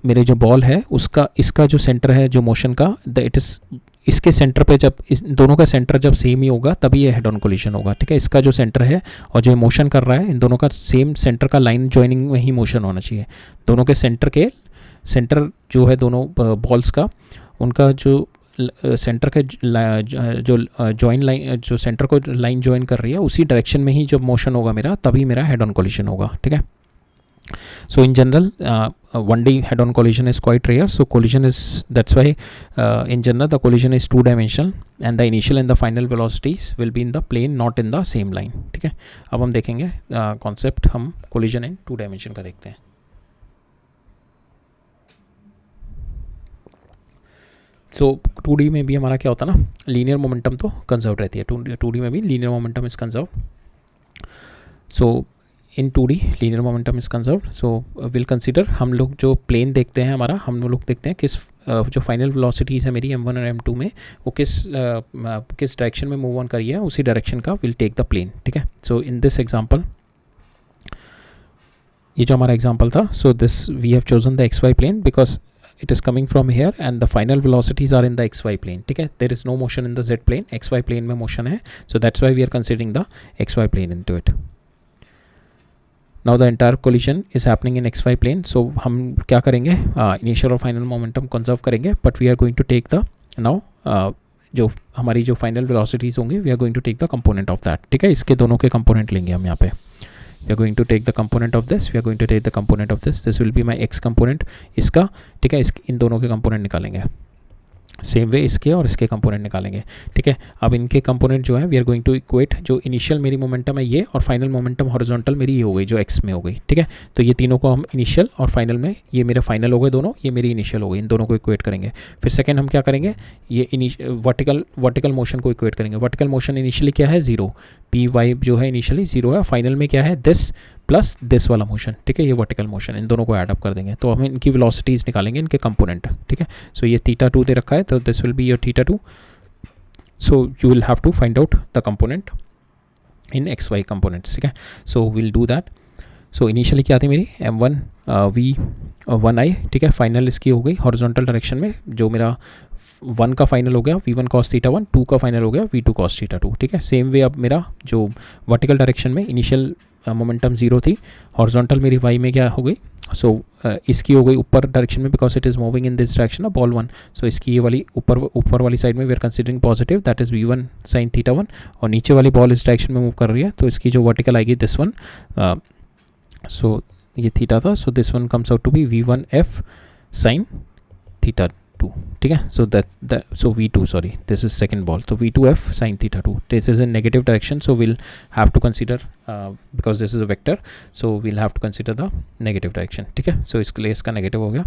मेरे जो बॉल है उसका इसका जो सेंटर है जो मोशन का इट इज़ इसके सेंटर पे जब इस दोनों का सेंटर जब सेम ही होगा तभी ये हेड ऑन कोलिजन होगा, ठीक है। इसका जो सेंटर है और जो मोशन कर रहा है इन दोनों का सेम सेंटर का लाइन जॉइनिंग में ही मोशन होना चाहिए। दोनों के सेंटर जो है दोनों बॉल्स का, उनका जो सेंटर के जो जॉइन लाइन जो सेंटर को लाइन जॉइन कर रही है उसी डायरेक्शन में ही जब मोशन होगा मेरा तभी मेरा हेड ऑन कोलिजन होगा, ठीक है। So in general 1D head on collision is quite rare, so collision is that's why in general the collision is 2 dimensional and the initial and the final velocities will be in the plane not in the same line, ठीक है। अब हम देखेंगे कॉन्सेप्ट हम collision in 2 dimension का देखते हैं। सो 2D में भी हमारा क्या होता है ना, लीनियर मोमेंटम तो कंजर्व रहती है, 2D में भी linear momentum is conserve. So in 2D linear momentum is conserved, so will consider हम लोग जो प्लेन देखते हैं हमारा, हम लोग देखते हैं किस जो फाइनल वेलोसिटीज़ है मेरी m1 और m2 में वो किस डायरेक्शन में मूव ऑन करी है, उसी डायरेक्शन का विल टेक द प्लेन, ठीक है। सो इन दिस एग्जांपल, ये जो हमारा एग्जांपल था, so this we have chosen the X Y plane because it is coming from here and the final velocities are in the xy plane, ठीक है। there is no motion in the z plane, xy plane में motion है, so that's why we are considering the xy plane into it. now the entire collision is happening in xy plane, so हम क्या करेंगे, initial और final momentum conserve करेंगे, but we are going to take the now जो हमारी जो final velocities होंगी we are going to take the component of that, ठीक है। इसके दोनों के component लेंगे हम यहाँ पे, we are going to take the component of this, we are going to take the component of this will be my x component, इसका, ठीक है। इन दोनों के component निकालेंगे, सेम वे इसके और इसके कंपोनेंट निकालेंगे, ठीक है। अब इनके कंपोनेंट जो है we are going to equate, जो इनिशियल मेरी मोमेंटम है ये और फाइनल मोमेंटम हॉरिजॉन्टल मेरी ये हो गई जो एक्स में हो गई, ठीक है। तो ये तीनों को हम इनिशियल और फाइनल में, ये मेरा फाइनल हो गए दोनों, ये मेरी इनिशियल हो गई, इन दोनों को इक्वेट करेंगे। फिर सेकंड हम क्या करेंगे, ये वर्टिकल मोशन को इक्वेट करेंगे। वर्टिकल मोशन इनिशियली क्या है, 0, पी वाई जो है इनिशियली 0 है, फाइनल में क्या है दिस प्लस दिस वाला मोशन, ठीक है। ये वर्टिकल मोशन, इन दोनों को ऐड अप कर देंगे तो हम इनकी वेलोसिटीज़ निकालेंगे, इनके कंपोनेंट, ठीक है। सो ये θ2 दे रखा है, तो this will be your θ2, so you will have to find out the component in x y components, ठीक है। So will do that. So initially क्या थी मेरी m1 v1i, ठीक है। फाइनल इसकी हो गई हॉरिजॉन्टल डायरेक्शन में, जो मेरा 1 का फाइनल हो गया v1 cos θ1, 2 का फाइनल हो गया v2 cos θ2, ठीक है। सेम वे अब मेरा जो वर्टिकल डायरेक्शन में इनिशियल मोमेंटम 0 थी, हॉरिजॉन्टल मेरी y में क्या हो गई, सो इसकी हो गई ऊपर डायरेक्शन में because it is moving in this direction, ball 1, so इसकी ये वाली ऊपर वाली साइड में we are considering positive, that is v1 sin θ1, और नीचे वाली बॉल इस डायरेक्शन में मूव कर रही है, तो इसकी जो वर्टिकल आएगी दिस वन, सो ये थीटा था, so this one comes out to be v1f sin θ2, ठीक है। So so v2, sorry this is second ball, तो v2f sin θ2, this is in negative direction, so will have to consider because this is a vector, so will have to consider the negative direction, ठीक है। सो इसके लिए इसका नेगेटिव हो गया।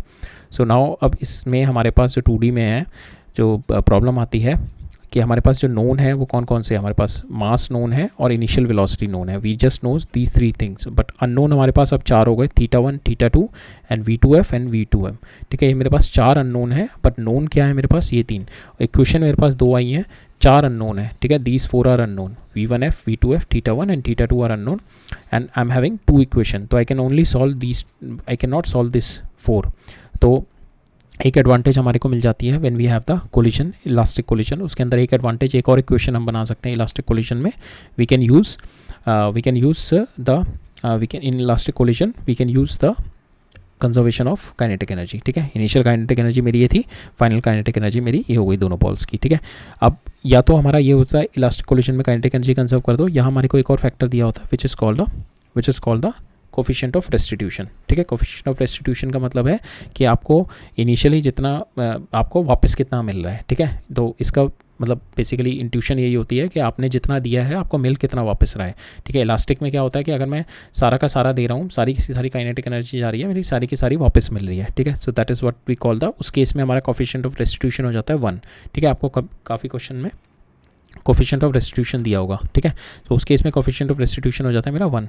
सो नाउ अब इसमें हमारे पास जो 2D में है जो प्रॉब्लम आती है कि हमारे पास जो नोन है वो कौन कौन से है, हमारे पास मास नोन है और इनिशियल वेलोसिटी नोन है, we just knows these 3 things, but unknown हमारे पास अब 4 हो गए, θ1, θ2 एंड v2f एंड v2m, ठीक है। ये मेरे पास 4 अननोन है, बट नोन क्या है मेरे पास, ये 3। इक्वेशन मेरे पास 2 आई हैं, 4 अननोन है, ठीक है। These 4 are unknown, v1f, v2f, θ1 and θ2 are unknown, and I am having 2 equation, तो I can only solve these, I can not solve this 4। तो एक एडवांटेज हमारे को मिल जाती है when we have the collision, elastic collision, उसके अंदर एक एडवांटेज, एक और इक्वेशन हम बना सकते हैं इलास्टिक कोलिजन में, we can use in elastic collision we can use the conservation of kinetic energy, ठीक है। इनिशियल काइनेटिक एनर्जी मेरी ये थी, फाइनल काइनेटिक एनर्जी मेरी ये हो गई दोनों बॉल्स की, ठीक है। अब या तो हमारा ये होता है इलास्टिक कोलिजन में काइनेटिक एनर्जी कंजर्व कर दो, यहाँ हमारे को एक और फैक्टर दिया होता है which is called the coefficient of restitution, ठीक है। कोफिशिएंट ऑफ रेस्टिट्यूशन का मतलब है कि आपको इनिशियली जितना आपको वापस कितना मिल रहा है, ठीक है। तो इसका मतलब बेसिकली इंट्यूशन यही होती है कि आपने जितना दिया है आपको मिल कितना वापस रहा है, ठीक है। इलास्टिक में क्या होता है कि अगर मैं सारा का सारा दे रहा हूँ, सारी की सारी काइनेटिक एनर्जी जा रही है, मेरी सारी की सारी वापस मिल रही है, ठीक है। So that is what we call the, उस केस में हमारा कोफिशिएंट ऑफ रेस्टिट्यूशन हो जाता है 1, ठीक है। आपको काफ़ी क्वेश्चन में कोफिशिएंट ऑफ रेस्टिट्यूशन दिया होगा, ठीक है। तो उस केस में कोफिशिएंट ऑफ रेस्टिट्यूशन हो जाता है मेरा 1।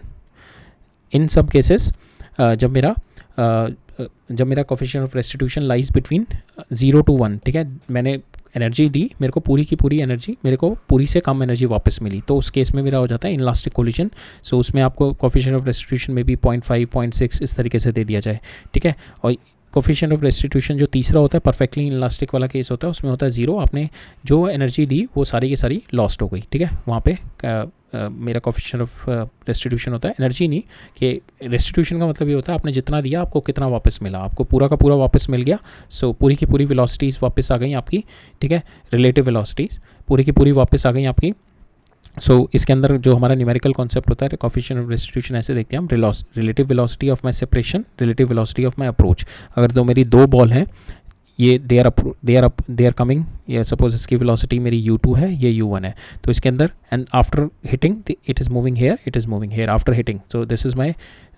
इन सब केसेस जब मेरा coefficient of restitution lies between 0 to 1, ठीक है, मैंने एनर्जी दी, मेरे को पूरी की पूरी एनर्जी, मेरे को पूरी से कम एनर्जी वापस मिली, तो उस केस में मेरा हो जाता है इनलास्टिक कोलिजन। सो उसमें आपको कोफिशिएंट ऑफ रेस्टिट्यूशन में भी 0.5, 0.6 इस तरीके से दे दिया जाए, ठीक है। और कोफिशिएंट ऑफ रेस्टिट्यूशन जो तीसरा होता है परफेक्टली इनलास्टिक वाला केस होता है, उसमें होता है 0, आपने जो एनर्जी दी वो सारी की सारी लॉस्ट हो गई, ठीक है। वहाँ पे मेरा कोफिशिएंट ऑफ रेस्टिट्यूशन होता है एनर्जी नहीं, कि रेस्टिट्यूशन का मतलब ये होता है आपने जितना दिया आपको कितना वापस मिला, आपको पूरा का पूरा वापस मिल गया, सो पूरी की पूरी वेलोसिटीज़ वापस आ गई आपकी, ठीक है। रिलेटिव वेलोसिटीज़ पूरी की पूरी वापस आ गई आपकी। सो इसके अंदर जो हमारा न्यूमेरिकल कॉन्सेप्ट होता है कोफिशिएंट ऑफ रेस्टिट्यूशन, ऐसे देखते हैं हम, relative velocity of my separation, relative velocity of my approach. अगर तो मेरी 2 बॉल हैं, ये दे आर कमिंग, ये सपोज इसकी वेलोसिटी मेरी u2 है, ये u1 है, तो इसके अंदर and after hitting it is moving here after hitting, so this is my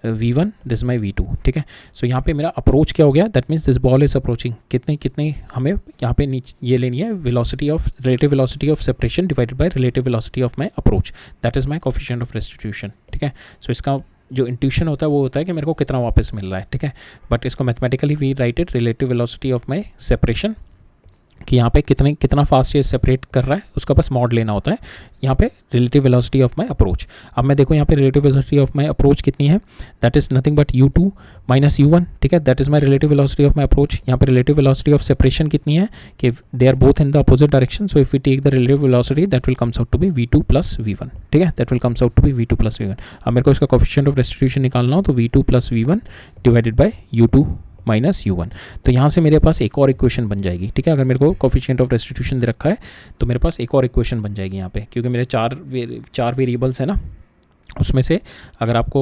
v1, this is my v2, ठीक है। सो यहाँ पे मेरा अप्रोच क्या हो गया, that means this ball is approaching, कितने हमें यहाँ पे नीचे ये लेनी है, velocity of relative velocity of separation divided by relative velocity of my approach, that is my coefficient of restitution, ठीक है। सो इसका जो इंट्यूशन होता है वो होता है कि मेरे को कितना वापस मिल रहा है, ठीक है। बट इसको mathematically we write it relative velocity of my separation, कि यहाँ पे कितना फास्ट ये सेपरेट कर रहा है उसका बस मॉड लेना होता है। यहाँ पे relative velocity of my approach. अब मैं देखो यहाँ पे relative velocity of my approach कितनी है, that is nothing but u2 minus u1, ठीक है। That is my relative velocity of my approach. यहाँ पे रिलेटिव वेलोसिटी ऑफ सेपरेशन कितनी है कि they are both in the opposite direction, so if we take the relative velocity that will comes out to be v2 plus v1, ठीक है। That will comes out to be v2 plus v1। अब मेरे को इसका कोफिशिएंट ऑफ रेस्टिट्यूशन निकालना हो तो v2 plus v1 divided by u2 minus u1। तो यहाँ से मेरे पास एक और इक्वेशन बन जाएगी, ठीक है। अगर मेरे को कोफिशिएंट ऑफ रेस्टिट्यूशन दे रखा है तो मेरे पास एक और इक्वेशन बन जाएगी यहाँ पे, क्योंकि मेरे चार वेरिएबल्स है ना, उसमें से अगर आपको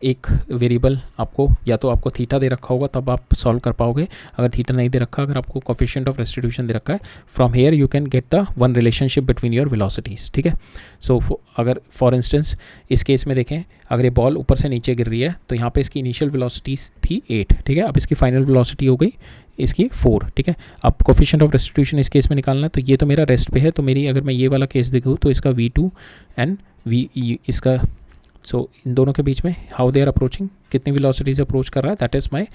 एक वेरिएबल आपको या तो आपको थीटा दे रखा होगा तब आप सॉल्व कर पाओगे। अगर थीटा नहीं दे रखा, अगर आपको कोफिशिएंट ऑफ रेस्टिट्यूशन दे रखा है, from here you can get the one relationship between your velocities, ठीक है। सो अगर फॉर इंस्टेंस इस केस में देखें, अगर ये बॉल ऊपर से नीचे गिर रही है तो यहाँ पे इसकी इनिशियल वेलोसिटीज़ थी 8, ठीक है। अब इसकी फाइनल वेलोसिटी हो गई इसकी 4, ठीक है। अब कोफिशिएंट ऑफ रेस्टिट्यूशन इस केस में निकालना है, तो ये तो मेरा रेस्ट पे है, तो मेरी अगर मैं ये वाला केस देखूँ तो इसका v2 एंड इसका इन दोनों के बीच में हाउ दे आर अप्रोचिंग, कितनी वेलोसिटी से अप्रोच कर रहा है, that is my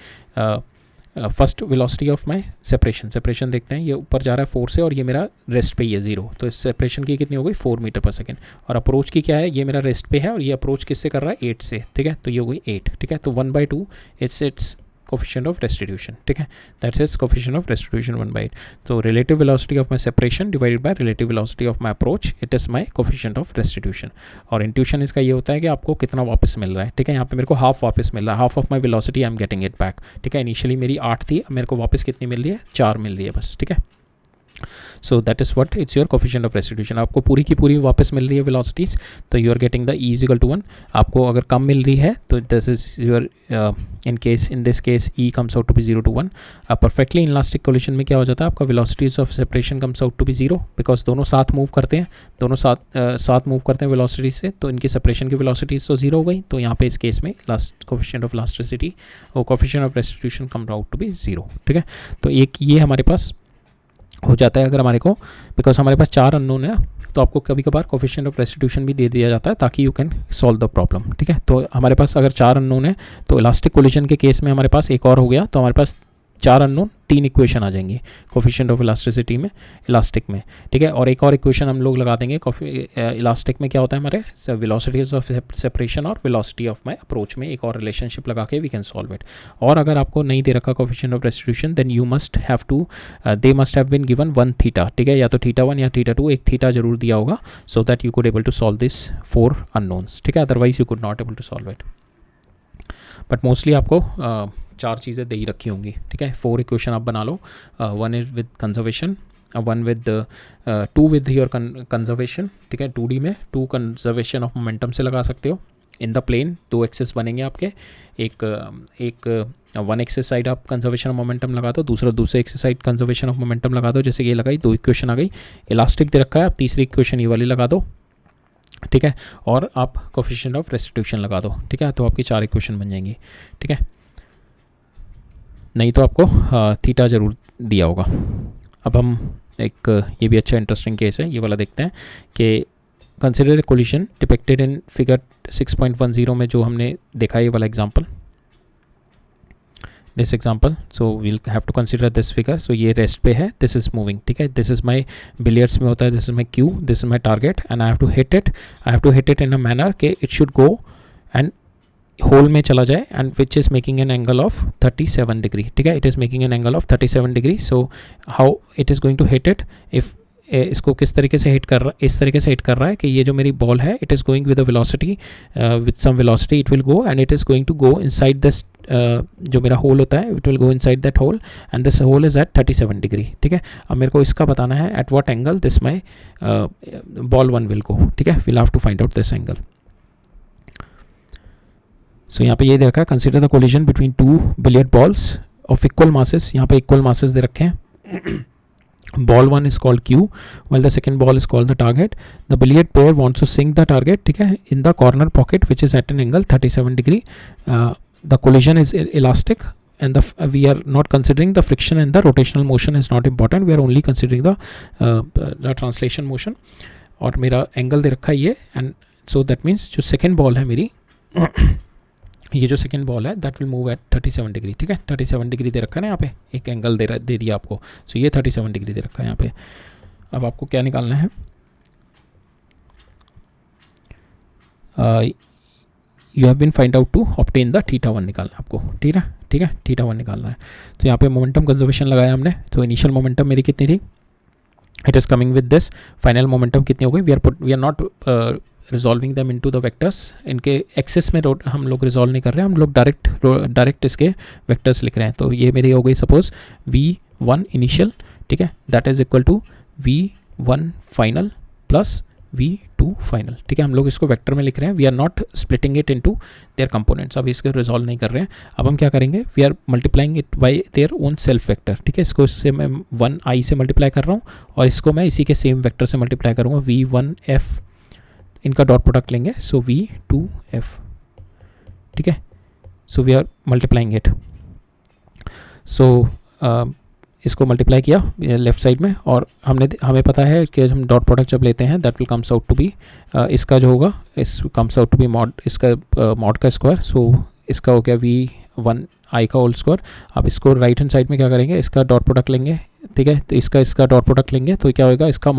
first velocity of my separation देखते हैं। ये ऊपर जा रहा है 4 से और ये मेरा रेस्ट पे ही है 0, तो इस सेपरेशन की कितनी हो गई 4 मीटर पर सेकेंड। और अप्रोच की क्या है, ये मेरा रेस्ट पे है और ये अप्रोच किससे कर रहा है 8 से, ठीक है। तो ये हो गई 8, ठीक है। तो 1/2 इट्स coefficient of restitution, ठीक है। That's its coefficient of restitution 1/8. So relative velocity of my separation divided by relative velocity of my approach, it is my coefficient of restitution. और intuition इसका ये होता है कि आपको कितना वापस मिल रहा है, ठीक है। यहाँ पे मेरे को हाफ वापस मिल रहा है, half of my velocity I am getting it back, ठीक है। इनिशियली मेरी 8 थी, अब मेरे को वापस कितनी मिल रही है, 4 मिल रही है बस, ठीक है। So that is what it's your coefficient of restitution. आपको पूरी की पूरी वापस मिल रही है वेलोसिटीज़, तो you are getting the E is equal to 1। आपको अगर कम मिल रही है तो this is your in this case E comes out to be 0 to 1। Perfectly elastic collision में क्या हो जाता है, आपका velocities of separation comes out to be 0, because दोनों साथ मूव करते हैं, दोनों साथ मूव करते हैं वेलोसिटीज से, तो इनकी सेपरेशन की वेलोसिटीज तो 0 हो गई। तो यहाँ पे इस केस में लास्ट कोफिशिएंट ऑफ इलास्टिसिटी और coefficient of restitution comes out to be 0, ठीक है। तो एक ये हमारे पास हो जाता है। अगर हमारे को बिकॉज हमारे पास 4 अननोन है ना, तो आपको कभी कभार कोफिशिएंट ऑफ रेस्टिट्यूशन भी दे दिया जाता है ताकि you can solve the problem, ठीक है। तो हमारे पास अगर 4 अननोन है तो इलास्टिक कोलिशन के केस में हमारे पास एक और हो गया, तो हमारे पास 4 अननोन 3 इक्वेशन आ जाएंगी कोफिशिएंट ऑफ इलास्टिसिटी में, इलास्टिक में, ठीक है। और एक और इक्वेशन हम लोग लगा देंगे इलास्टिक में क्या होता है हमारे वेलोसिटीज ऑफ सेपरेशन और वेलोसिटी ऑफ माई अप्रोच में एक और रिलेशनशिप लगा के वी कैन सॉल्व इट। और अगर आपको नहीं दे रखा coefficient of restitution then you must have to they must have been given 1 theta, ठीक है। या तो थीटा 1 या थीटा 2, एक थीटा जरूर दिया होगा so that you could able to solve this 4 unknowns, ठीक है। Otherwise you could not able to solve it. But mostly आपको 4 चीज़ें दे ही रखी होंगी, ठीक है। 4 इक्वेशन आप बना लो, 1 is with conservation, 1 with 2 with your conservation, ठीक है। 2D में 2 कंजर्वेशन ऑफ मोमेंटम से लगा सकते हो। इन द प्लेन 2 एक्सेस बनेंगे आपके, एक 1 एक्सेस साइड आप कंजर्वेशन ऑफ मोमेंटम लगा दो, दूसरे axis side conservation of momentum लगा दो, जैसे ये लगाई 2 इक्वेशन आ गई। इलास्टिक दे रखा है, आप तीसरी इक्वेशन ये वाली लगा दो, ठीक है। और आप कोफिशिएंट ऑफ रेस्टिट्यूशन लगा दो, ठीक है। तो आपकी 4 इक्वेशन बन जाएंगी, ठीक है। नहीं तो आपको थीटा ज़रूर दिया होगा। अब हम एक ये भी अच्छा इंटरेस्टिंग केस है, ये वाला देखते हैं कि consider a collision depicted in figure 6.10 में जो हमने देखा ये वाला example, this example. So we'll have to consider this figure. So ये रेस्ट पे है, दिस इज मूविंग, ठीक है। दिस इज माई बिलियर्ड्स में होता है, this is my cue, this is my target and I have to hit it in a manner कि it should go and hole में चला जाए and which is making an angle of 37 degree, ठीक है। It is making an angle of 37 degree. So how it is going to hit it, if इसको किस तरीके से हिट कर रहा है, इस तरीके से हिट कर रहा है कि ये जो मेरी बॉल है it is going with a velocity, with some velocity it will go and it is going to go inside this, जो मेरा होल होता है it will go inside that hole and this hole is at 37 degree, ठीक है। अब मेरे को इसका बताना है at what angle this my ball 1 will go, ठीक है। Will have to find out this angle. So यहाँ पे ये दे रखा है, consider the collision between 2 billiard balls of equal masses. यहाँ पे इक्वल मासेस दे रखे हैं। Ball 1 is called Q, while the second ball is called the target. The billiard player wants to sink the target, ठीक है, in the corner pocket which is at an angle 37 degree. The collision is elastic and we are not considering the friction and the rotational motion is not important. We are only considering the translation motion. और मेरा angle दे रखा है ये, and so that means जो second ball है मेरी ये जो सेकंड बॉल है that will move at 37 degree, ठीक है। 37 डिग्री दे रखा है ना यहाँ पे, एक एंगल दे दिया आपको। सो ये 37 डिग्री दे रखा है यहाँ पे। अब आपको क्या निकालना है, you have been find out to obtain the theta 1 निकालना है आपको, ठीक है, ठीक है, थीटा 1 निकालना है। तो यहाँ पे मोमेंटम कंजर्वेशन लगाया हमने। तो इनिशियल मोमेंटम मेरी कितनी थी, it is coming with this. Final momentum कितनी हो गई, we are not resolving them into the vectors, इनके एक्सेस में हम लोग रिजॉल्व नहीं कर रहे हैं, हम लोग डायरेक्ट इसके वेक्टर्स लिख रहे हैं। तो ये मेरी हो गई सपोज v1 इनिशियल, ठीक है, that is equal to v1 final plus v2 final, ठीक है। हम लोग इसको वेक्टर में लिख रहे हैं, we are not splitting it into their components. अब इसको रिजॉल्व नहीं कर रहे हैं। अब हम क्या करेंगे, we are multiplying it by their own self vector, ठीक है। इसको इससे मैं 1i से मल्टीप्लाई कर रहा हूँ और इसको मैं इसी के सेम वेक्टर से मल्टीप्लाई करूँगा, v1f, इनका डॉट प्रोडक्ट लेंगे, सो v2f, ठीक है। So we are multiplying it, so इसको मल्टीप्लाई किया लेफ्ट साइड में, और हमें पता है कि हम डॉट प्रोडक्ट जब लेते हैं that will comes out to be, इसका जो होगा is comes out to be mod, इसका मॉड का स्क्वायर। सो इसका हो गया v1i का होल स्क्वायर। अब इसको राइट हैंड साइड में क्या करेंगे, इसका डॉट प्रोडक्ट लेंगे, ठीक है। तो इसका डॉट प्रोडक्ट लेंगे तो क्या होगा, इसका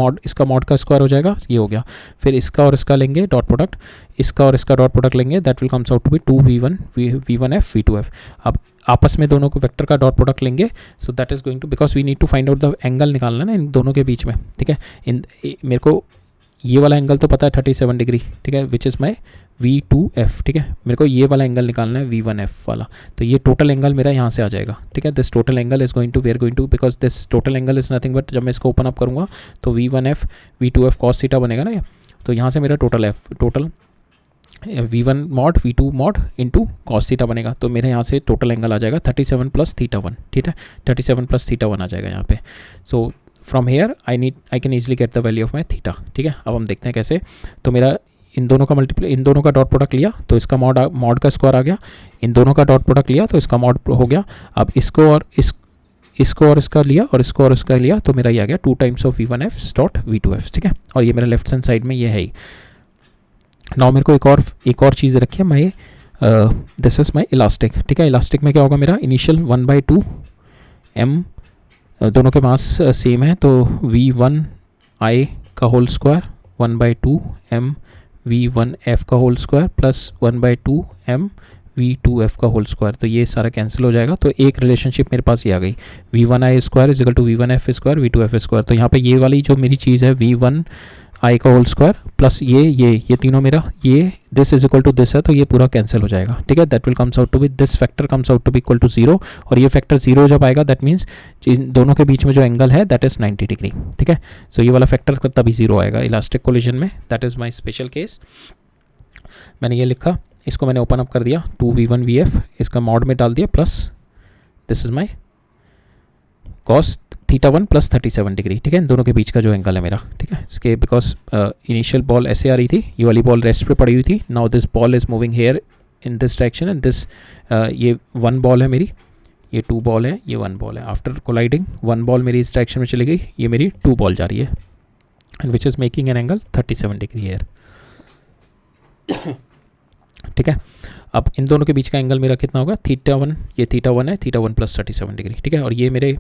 मॉड का स्क्वायर हो जाएगा, ये हो गया। फिर इसका और इसका लेंगे डॉट प्रोडक्ट, इसका और इसका डॉट प्रोडक्ट लेंगे, that will comes out to be 2v1 v1f v2f। अब आपस में दोनों को वेक्टर का डॉट प्रोडक्ट लेंगे, so that is going to, because we need to find out the angle निकालना ना इन दोनों के बीच में, ठीक है। मेरे को ये वाला एंगल तो पता है 37 डिग्री, ठीक है, विच इज़ माई v2f, ठीक है। मेरे को ये वाला एंगल निकालना है v1f वाला, तो ये टोटल एंगल मेरा यहाँ से आ जाएगा, ठीक है। This total angle is going to, we are going to, because this total angle is nothing but, जब मैं इसको ओपन अप करूँगा तो v1f v2f cos थीटा बनेगा ना ये। तो यहाँ से मेरा total v1 mod v2 mod into cos theta बनेगा। तो मेरे यहाँ से टोटल एंगल आ जाएगा 37 प्लस थीटा 1, ठीक है, 37 प्लस थीटा 1 आ जाएगा यहाँ पे। So from here I can easily get the value of my theta, ठीक है। अब हम देखते हैं कैसे। तो मेरा इन दोनों का डॉट प्रोडक्ट लिया तो इसका मॉड का स्क्वायर आ गया, इन दोनों का डॉट प्रोडक्ट लिया तो इसका मॉड हो गया। अब इसको और इसका लिया और इसको और इसका लिया तो मेरा ये आ गया 2 times of v1f dot v2f, ठीक है। और ये मेरा लेफ्ट हैंड साइड में ये है ही। नाउ मेरे को एक और चीज़ रखी है, मैं दिस इज माई इलास्टिक, ठीक है। इलास्टिक में क्या होगा, मेरा इनिशियल 1/2 m, दोनों के मास सेम है, तो v1i का होल स्क्वायर 1/2 m v1f का whole square plus 1/2 m v2f का होल स्क्वायर। तो ये सारा कैंसिल हो जाएगा। तो एक रिलेशनशिप मेरे पास ये आ गई, v1i square is equal to v1f square v2f square. तो यहाँ पे ये वाली जो मेरी चीज़ है v1i का होल स्क्वायर प्लस ये तीनों मेरा ये this is equal to this है, तो ये पूरा कैंसिल हो जाएगा, ठीक है। That will comes out to be, this factor comes out to be equal to 0, और ये फैक्टर 0 जब आएगा दैट मीन्स इन दोनों के बीच में जो एंगल है दैट इज़ 90 डिग्री, ठीक है। सो ये वाला फैक्टर तभी 0 आएगा इलास्टिक कोलिजन में, that is my special case. मैंने ये लिखा, इसको मैंने ओपन अप कर दिया 2v1 vf, इसका मॉड में डाल दिया plus this is my cos theta 1 plus 37 degree, ठीक है। इन दोनों के बीच का जो एंगल है मेरा, ठीक है। इसके बिकॉज इनिशियल बॉल ऐसे आ रही थी, ये वाली बॉल रेस्ट पे पड़ी हुई थी, now this ball is moving here in this direction and this, ये 1 बॉल है मेरी, ये 2 बॉल है, ये 1 बॉल है। आफ्टर कोलाइडिंग 1 बॉल मेरी इस डायरेक्शन में चली गई, ये मेरी 2 बॉल जा रही है and which is making an angle 37 degree here, ठीक है। अब इन दोनों के बीच का एंगल मेरा कितना होगा, थीटा 1, ये थीटा 1 है, थीटा 1 प्लस 37 डिग्री, ठीक है। और ये मेरे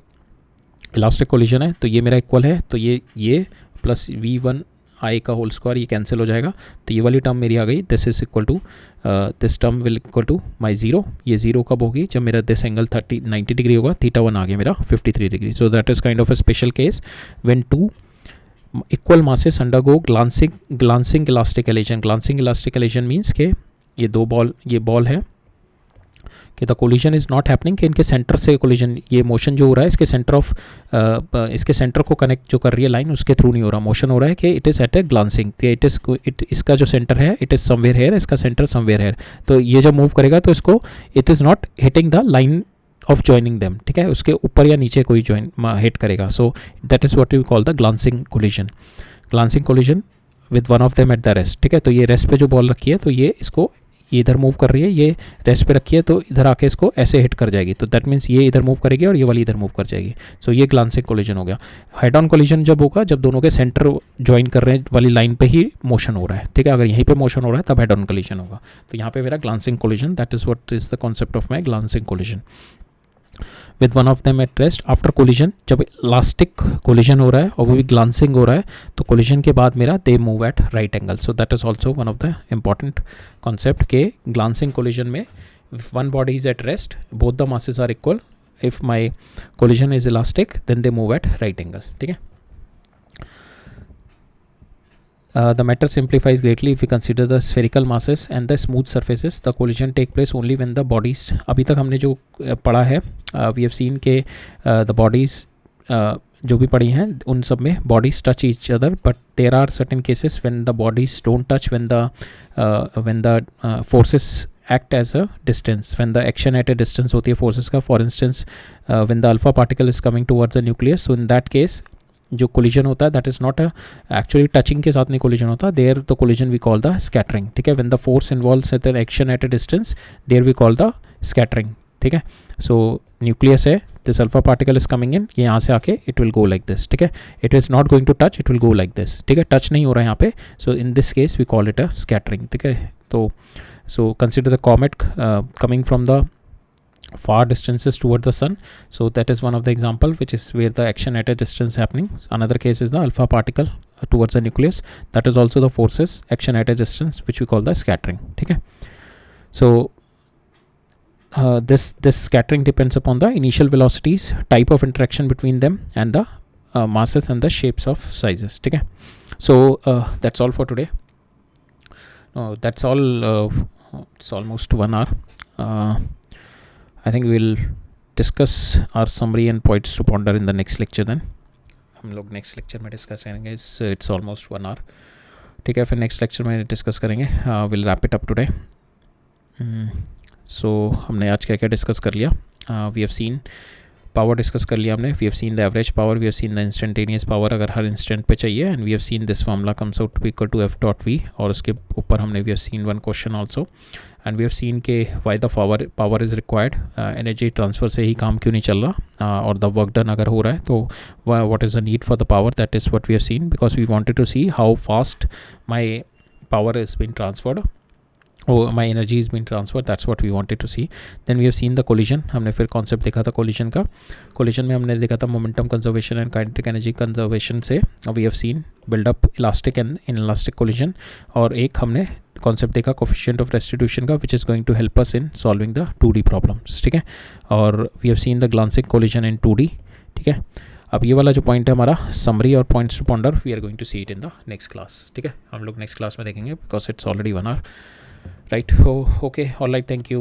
इलास्टिक कोलिजन है, तो ये मेरा इक्वल है, तो ये प्लस v1i का होल स्क्वायर ये कैंसिल हो जाएगा। तो ये वाली टर्म मेरी आ गई, this is equal to this term will equal to my 0। ये 0 कब होगी, जब मेरा दिस एंगल 90 डिग्री होगा, थीटा 1 आ गया मेरा 53 degree. So that is kind of a special case when 2 equal masses undergo glancing elastic collision. Glancing elastic collision means के ये बॉल है कि the collision is not happening, कि इनके सेंटर से कोलिजन, ये मोशन जो हो रहा है इसके इसके सेंटर को कनेक्ट जो कर रही है लाइन उसके थ्रू नहीं हो रहा, मोशन हो रहा है कि it is at a glancing, इसका जो सेंटर है इट इज़ समवेयर हेयर, इसका सेंटर समवेयर हेयर। तो ये जब मूव करेगा तो इसको it is not hitting the line of joining them, ठीक है, उसके ऊपर या नीचे कोई जॉइन हिट करेगा। So that is what we call the glancing collision with one of them at the rest, ठीक है। तो ये रेस्ट पे जो बॉल रखी है तो ये इसको ये इधर मूव कर रही है, ये रेस्ट पे रखी है, तो इधर आके इसको ऐसे हिट कर जाएगी, तो दैट मीन्स ये इधर मूव करेगी और ये वाली इधर मूव कर जाएगी। सो ये ग्लांसिंग कोलिजन हो गया। हेड ऑन कोलिजन जब होगा जब दोनों के सेंटर ज्वाइन कर रहे हैं वाली लाइन पे ही मोशन हो रहा है, ठीक है। अगर यहीं पे मोशन हो रहा है तब हेड ऑन कोलिजन होगा। तो यहाँ पे मेरा glancing collision, that is what is the concept of my glancing collision with one of them at rest after collision. जब इलास्टिक कोलिजन हो रहा है और वो भी ग्लांसिंग हो रहा है, तो कोलिजन के बाद मेरा they move at right angle. So that is also one of the important concept के ग्लांसिंग कोलिजन में one body is at rest, both the masses are equal. If my collision is elastic, then they move at right angle, ठीक है। The matter simplifies greatly if we consider the spherical masses and the smooth surfaces. The collision take place only when the bodies, अभी तक हमने जो पढ़ा है, we have seen के the bodies जो भी पढ़ी हैं उन सब में bodies touch each other, but there are certain cases when the bodies don't touch, when the forces act as a distance, when the action at a distance होती है forces का। For instance, when the alpha particle is coming towards the nucleus, so in that case जो कोलिजन होता है that is not actually touching के साथ नहीं कोलिजन होता, there the collision we call the scattering, ठीक है। When the force involves at an action at a distance, there we call the scattering, ठीक है। सो न्यूक्लियस है, this alpha particle is coming in, ये यहाँ से आके it will go like this, ठीक है। It is not going to touch, it will go like this, ठीक है। टच नहीं हो रहा है यहाँ पे, so in this case we call it a scattering, ठीक है। तो so consider the comet coming from the far distances toward the sun, so that is one of the example which is where the action at a distance happening. Another case is the alpha particle towards the nucleus, that is also the forces action at a distance which we call the scattering, ठीक है। So this scattering depends upon the initial velocities, type of interaction between them, and the masses and the shapes of sizes, ठीक है। So that's all for today. That's all. It's almost 1 hour. I think we'll discuss our summary and points to ponder in the next lecture then. हम लोग नेक्स्ट लेक्चर में डिस्कस करेंगे, इट्स ऑलमोस्ट 1 hour, ठीक है। फिर नेक्स्ट लेक्चर में डिस्कस करेंगे, will wrap it up today. So हमने आज क्या क्या डिस्कस कर लिया, we have seen power discuss कर लिया हमने, we have seen the average power, we have seen the instantaneous power अगर हर इंस्टेंट पे चाहिए, and we have seen this formula comes out to be equal to F dot V, और उसके ऊपर हमने we have seen one question also, and we have seen के why the power is required, energy transfer से ही काम क्यों नहीं चल रहा, और द वर्क डन अगर हो रहा है तो what is the need for the power, that is what we have seen, because we wanted to see how fast my power is been transferred, oh my energy is being transferred, that's what we wanted to see. Then we have seen the collision, हमने फिर कॉन्सेप्ट देखा था collision का। collision में हमने देखा था momentum conservation and kinetic energy conservation से we have seen build up elastic and inelastic collision, और एक हमने कॉन्सेप्ट देखा coefficient of restitution का, which is going to help us in solving the 2D problems, ठीक है। और we have seen the glancing collision in 2D, ठीक है। अब ये वाला जो पॉइंट है हमारा समरी और points to ponder, we are going to see it in the next class, ठीक है। हम लोग नेक्स्ट क्लास में देखेंगे because it's already 1 hour, right? Oh, okay, all right, thank you.